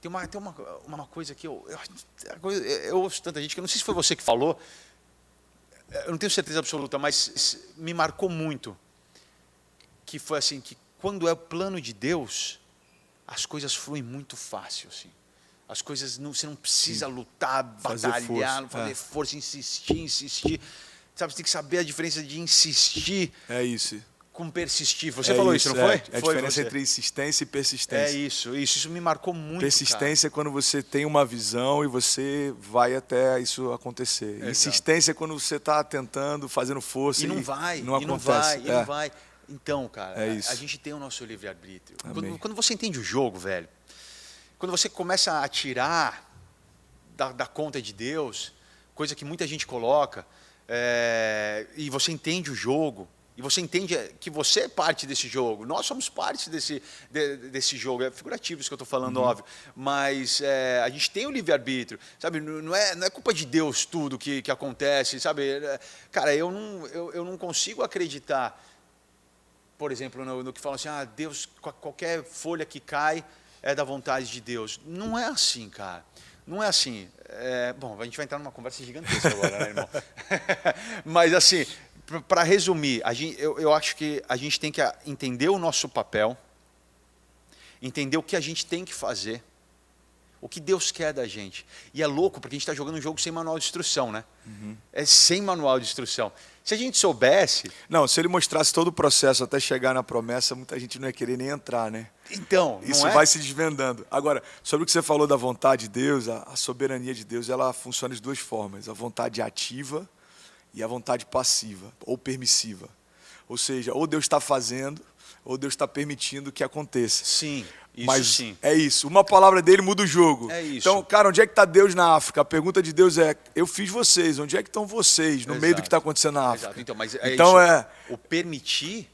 tem uma coisa que eu ouço tanta gente, que eu não sei se foi você que falou, eu não tenho certeza absoluta, mas me marcou muito, que foi assim, que quando é o plano de Deus, as coisas fluem muito fácil, assim. As coisas, você não precisa lutar, batalhar, fazer força, insistir. Sabe, você tem que saber a diferença de insistir. É isso. Com persistir. Você falou isso, não foi? É a diferença entre insistência e persistência. É isso. Isso me marcou muito, persistência é quando você tem uma visão e você vai até isso acontecer. Exato. Insistência é quando você está tentando, fazendo força e não vai. Não acontece. Não vai. Então, cara, a gente tem o nosso livre-arbítrio. Quando você entende o jogo, velho, quando você começa a tirar da conta de Deus, coisa que muita gente coloca, e você entende o jogo, e você entende que você é parte desse jogo, nós somos parte desse jogo, é figurativo isso que eu estou falando, óbvio, mas a gente tem o livre-arbítrio, sabe, não é culpa de Deus tudo que acontece, sabe, cara, eu não consigo acreditar, por exemplo, no que falam assim, Deus, qualquer folha que cai, é da vontade de Deus. Não é assim, cara. Não é assim. Bom, a gente vai entrar numa conversa gigantesca agora, né, irmão? Mas assim, para resumir, eu acho que a gente tem que entender o nosso papel, entender o que a gente tem que fazer, o que Deus quer da gente. E é louco, porque a gente está jogando um jogo sem manual de instrução, né? É sem manual de instrução. Se a gente soubesse... Não, se ele mostrasse todo o processo até chegar na promessa, muita gente não ia querer nem entrar, né? Então, Isso não é? vai se desvendando. Agora, sobre o que você falou da vontade de Deus, a soberania de Deus, ela funciona de duas formas. A vontade ativa e a vontade passiva, ou permissiva. Ou seja, ou Deus está fazendo, ou Deus está permitindo que aconteça. Sim, isso Mas sim. é isso. Uma palavra dele muda o jogo. É isso. Então, cara, onde é que está Deus na África? A pergunta de Deus é, eu fiz vocês, onde é que estão vocês no meio do que está acontecendo na África? Exato. Então, mas Então, o permitir,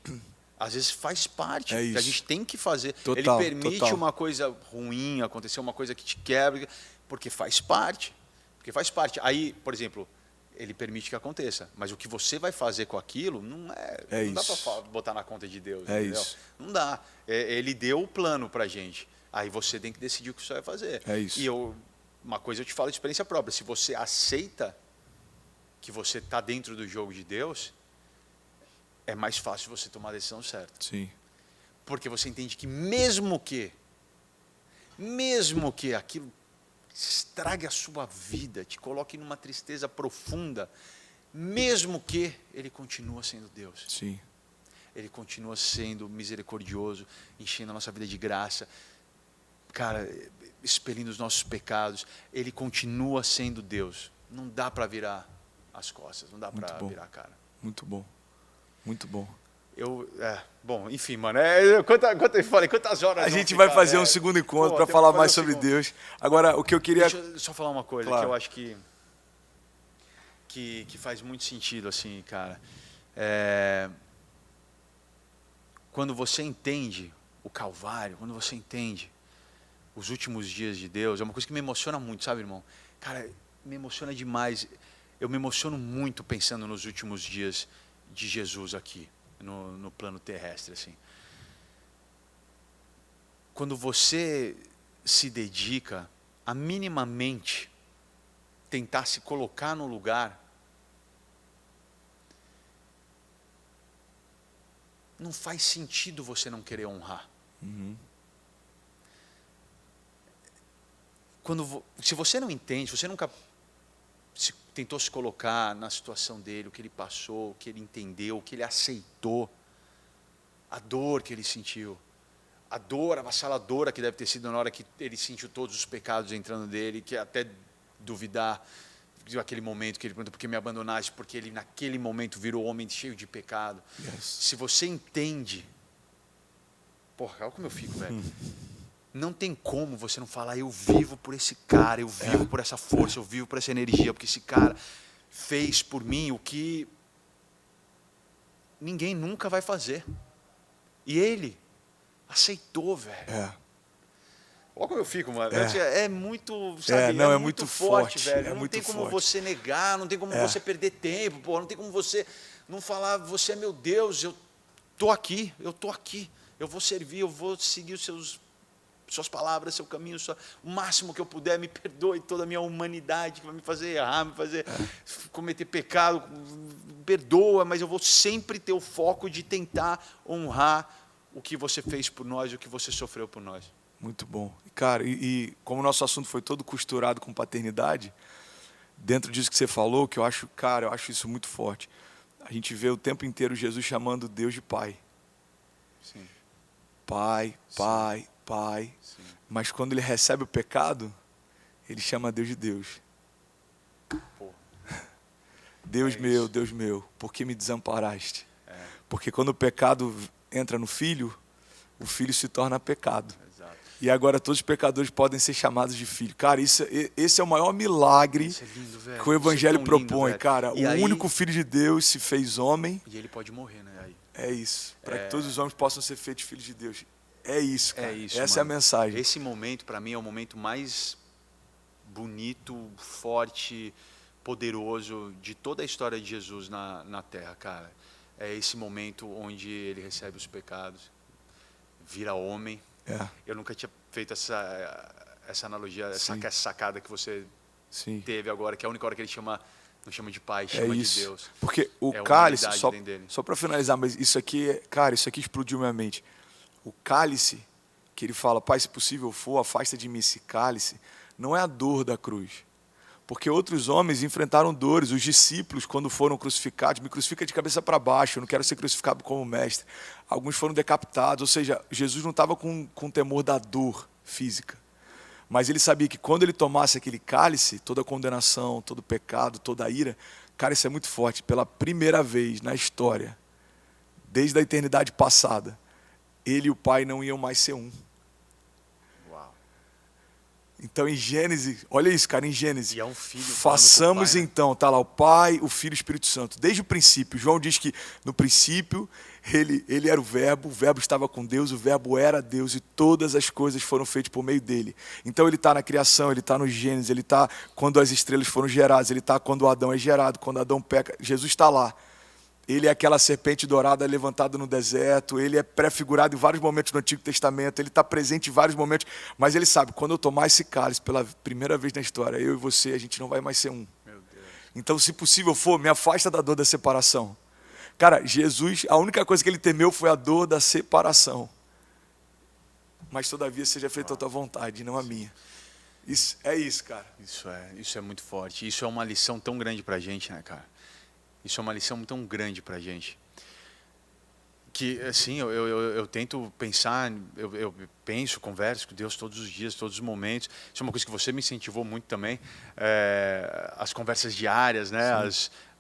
às vezes faz parte. É Que a isso. gente tem que fazer. Total, Ele permite total. uma coisa ruim, acontecer uma coisa que te quebra, porque faz parte. Porque faz parte. Aí, por exemplo, ele permite que aconteça, mas o que você vai fazer com aquilo não dá isso. para botar na conta de Deus. É entendeu? isso. Não dá. Ele deu o plano para a gente. Aí você tem que decidir o que você vai fazer. É isso. E uma coisa eu te falo de experiência própria. Se você aceita que você está dentro do jogo de Deus, é mais fácil você tomar a decisão certa. Sim. Porque você entende que mesmo que aquilo estrague a sua vida, te coloque numa tristeza profunda, mesmo que ele continua sendo Deus. Sim. Ele continua sendo misericordioso, enchendo a nossa vida de graça, cara, expelindo os nossos pecados. Ele continua sendo Deus. Não dá para virar as costas, não dá para virar a cara. Muito bom. Muito bom. Bom, enfim, mano, quantas horas A gente vai fazer um segundo encontro para falar mais sobre Deus. Agora, o que eu queria... Deixa eu só falar uma coisa, Claro. que eu acho que faz muito sentido, assim, cara. Quando você entende o Calvário, quando você entende os últimos dias de Deus, é uma coisa que me emociona muito, sabe, irmão? Cara, me emociona demais. Eu me emociono muito pensando nos últimos dias de Jesus aqui, no plano terrestre, assim. Quando você se dedica a minimamente tentar se colocar no lugar, não faz sentido você não querer honrar. Se você não entende, se você nunca tentou se colocar na situação dele, o que ele passou, o que ele entendeu, o que ele aceitou, a dor que ele sentiu, a dor avassaladora que deve ter sido na hora que ele sentiu todos os pecados entrando dele, que até duvidar aquele momento que ele perguntou: por que me abandonaste? Porque ele naquele momento virou homem cheio de pecado. Yes. Se você entende, porra, olha como eu fico, velho. Não tem como você não falar: eu vivo por esse cara, eu vivo por essa força, eu vivo por essa energia, porque esse cara fez por mim o que ninguém nunca vai fazer. E ele aceitou, velho. Olha como eu fico, mano. É muito, sabe? É muito muito forte, forte, velho. é Não muito tem como forte. você negar, não tem como você perder tempo, porra. Não tem como você não falar: você é meu Deus, eu tô aqui, eu vou servir, eu vou seguir suas palavras, seu caminho, o máximo que eu puder. Me perdoe toda a minha humanidade que vai me fazer errar, me fazer cometer pecado, perdoa, mas eu vou sempre ter o foco de tentar honrar o que você fez por nós, o que você sofreu por nós. Muito bom. Cara, e como o nosso assunto foi todo costurado com paternidade, dentro disso que você falou, que eu acho isso muito forte. A gente vê o tempo inteiro Jesus chamando Deus de Pai. Sim. Pai, Pai, Sim. Pai. Sim. Mas quando ele recebe o pecado, ele chama Deus de Deus. Pô. Deus meu, por que me desamparaste? Porque quando o pecado entra no filho, o filho se torna pecado. Exato. E agora todos os pecadores podem ser chamados de filho. Cara, esse é o maior milagre Isso é lindo, velho. que o Evangelho Isso é tão lindo, propõe, velho. cara. E O aí- único Filho de Deus se fez homem. E ele pode morrer, né? Aí. É isso. Para que todos os homens possam ser feitos filhos de Deus. É isso, cara. É isso, Essa é a mano. mensagem. Esse momento, para mim, é o momento mais bonito, forte, poderoso de toda a história de Jesus na Terra, cara. É esse momento onde ele recebe os pecados, vira homem. É. Eu nunca tinha feito essa analogia, Sim. essa sacada que você Sim. teve agora, que é a única hora que ele não chama de pai, É chama isso. de Deus. Porque o É a cálice, humanidade dentro dele. só para finalizar, mas isso aqui, cara, isso aqui explodiu minha mente. O cálice, que ele fala, Pai, se possível for, afasta de mim esse cálice, não é a dor da cruz. Porque outros homens enfrentaram dores. Os discípulos, quando foram crucificados, me crucifica de cabeça para baixo, eu não quero ser crucificado como mestre. Alguns foram decapitados, ou seja, Jesus não estava com temor da dor física. Mas ele sabia que quando ele tomasse aquele cálice, toda a condenação, todo o pecado, toda a ira, cara, isso é muito forte. Pela primeira vez na história, desde a eternidade passada, ele e o Pai não iam mais ser um. Uau. Então, em Gênesis, olha isso, cara, em Gênesis. E é um filho falando Façamos com o pai, né? então, tá lá o Pai, o Filho e o Espírito Santo. Desde o princípio, João diz que no princípio ele era o Verbo estava com Deus, o Verbo era Deus e todas as coisas foram feitas por meio dele. Então ele está na criação, ele está no Gênesis, ele está quando as estrelas foram geradas, ele está quando Adão é gerado, quando Adão peca, Jesus está lá. Ele é aquela serpente dourada levantada no deserto, ele é prefigurado em vários momentos do Antigo Testamento, ele está presente em vários momentos, mas ele sabe, quando eu tomar esse cálice pela primeira vez na história, eu e você, a gente não vai mais ser um. Meu Deus. Então, se possível for, me afasta da dor da separação. Cara, Jesus, a única coisa que ele temeu foi a dor da separação. Mas, todavia, seja feita a tua vontade, não a minha. É isso, cara. Isso é muito forte. Isso é uma lição tão grande pra gente, né, cara? Isso é uma lição tão grande pra gente. Que, assim, eu tento pensar, eu penso, converso com Deus todos os dias, todos os momentos. Isso é uma coisa que você me incentivou muito também. As conversas diárias, né?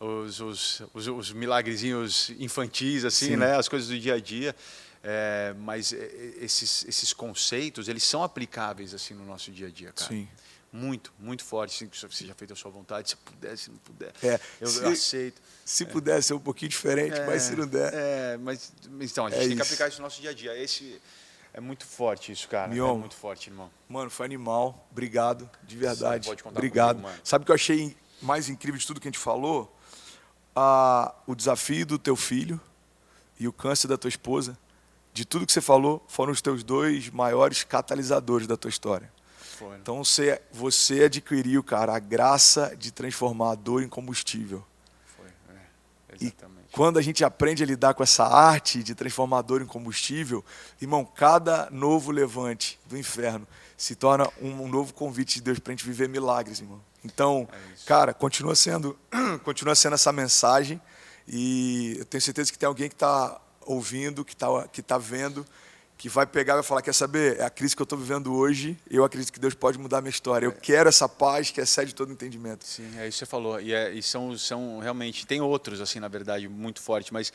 Os milagrezinhos infantis, assim, Sim. né? As coisas do dia a dia. Mas esses conceitos, eles são aplicáveis assim no nosso dia a dia, cara. Sim. Muito, muito forte. Se seja feita a sua vontade, se puder, se não puder. Eu aceito. Se puder ser um pouquinho diferente, mas se não der. Mas então, a gente tem que aplicar isso no nosso dia a dia. É muito forte isso, cara. Mion, É muito forte, irmão. Mano, foi animal. Obrigado, de verdade. Sim, pode contar obrigado. comigo, mano. Sabe o que eu achei mais incrível de tudo que a gente falou? O desafio do teu filho e o câncer da tua esposa. De tudo que você falou, foram os teus dois maiores catalisadores da tua história. Foi, né? Então você adquiriu, cara, a graça de transformar a dor em combustível. Foi, exatamente. E quando a gente aprende a lidar com essa arte de transformar a dor em combustível, irmão, cada novo levante do inferno se torna um novo convite de Deus para a gente viver milagres, irmão. Então, cara, continua sendo essa mensagem e eu tenho certeza que tem alguém que está ouvindo, que tá vendo, que vai pegar e vai falar, quer saber, é a crise que eu estou vivendo hoje, eu acredito que Deus pode mudar a minha história. Eu quero essa paz que excede todo entendimento. Sim, é isso que você falou. E são realmente, tem outros, assim, na verdade, muito fortes, mas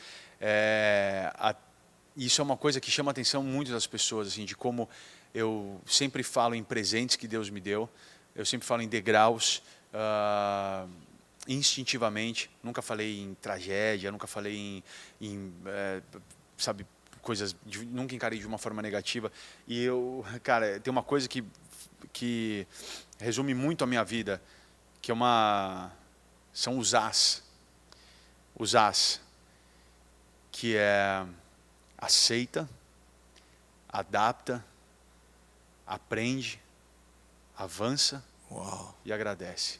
isso é uma coisa que chama a atenção muito das pessoas, assim, de como eu sempre falo em presentes que Deus me deu, eu sempre falo em degraus, instintivamente, nunca falei em tragédia, nunca falei sabe, coisas, nunca encarei de uma forma negativa. E cara, tem uma coisa que resume muito a minha vida, que são os as. Os as, que é aceita, adapta, aprende, avança. Uau. E agradece.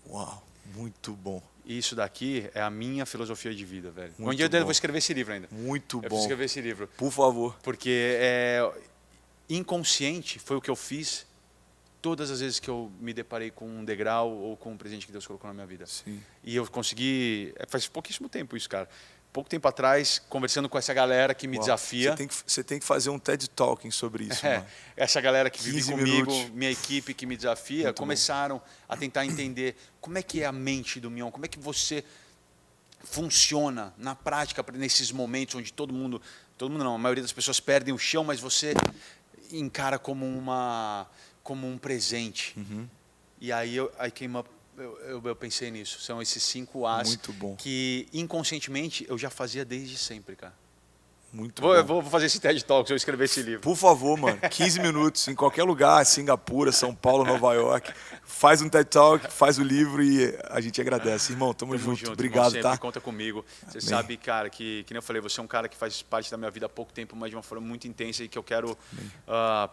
Uau, muito bom. Isso daqui é a minha filosofia de vida, velho. Muito Um dia eu bom. vou escrever esse livro ainda. Muito Eu bom. preciso escrever esse livro. Por favor. Porque inconsciente foi o que eu fiz todas as vezes que eu me deparei com um degrau ou com um presente que Deus colocou na minha vida. Sim. E eu consegui... Faz pouquíssimo tempo isso, cara. Pouco tempo atrás, conversando com essa galera que me desafia. Você tem que fazer um TED Talking sobre isso, mano. Essa galera que vive 15 comigo, minutos. minha equipe que me desafia, Muito começaram a tentar entender como é que é a mente do Mion, como é que você funciona na prática nesses momentos onde todo mundo não, a maioria das pessoas perdem o chão, mas você encara como um presente. Uhum. E aí eu pensei nisso. São esses 5 As Muito bom. que inconscientemente eu já fazia desde sempre, cara. Muito bom. Eu vou fazer esse TED Talk se eu escrever esse livro. Por favor, mano, 15 minutos, em qualquer lugar, Singapura, São Paulo, Nova York. Faz um TED Talk, faz o livro e a gente agradece. Irmão, tamo junto. Obrigado, irmão, tá? sempre conta comigo. Você sabe, cara, que nem eu falei, você é um cara que faz parte da minha vida há pouco tempo, mas de uma forma muito intensa e que eu quero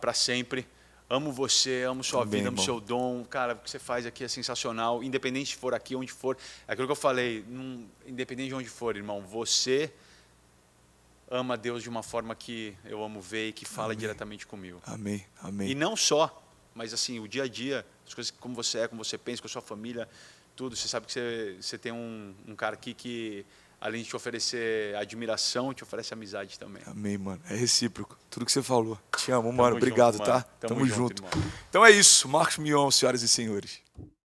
para sempre. Amo você, amo sua vida, amo seu dom. Cara, o que você faz aqui é sensacional. Independente de for aqui, onde for. É aquilo que eu falei, independente de onde for, irmão, você ama Deus de uma forma que eu amo ver e que fala diretamente comigo. Amém, amém. E não só, mas assim, o dia a dia, as coisas como você pensa, com a sua família, tudo. Você sabe que você tem um cara aqui que, além de te oferecer admiração, te oferece amizade também. Amém, mano. É recíproco. Tudo que você falou. Te amo, mano. Obrigado, junto, tá? mano. Tamo junto. Irmão. Então é isso. Marcos Mion, senhoras e senhores.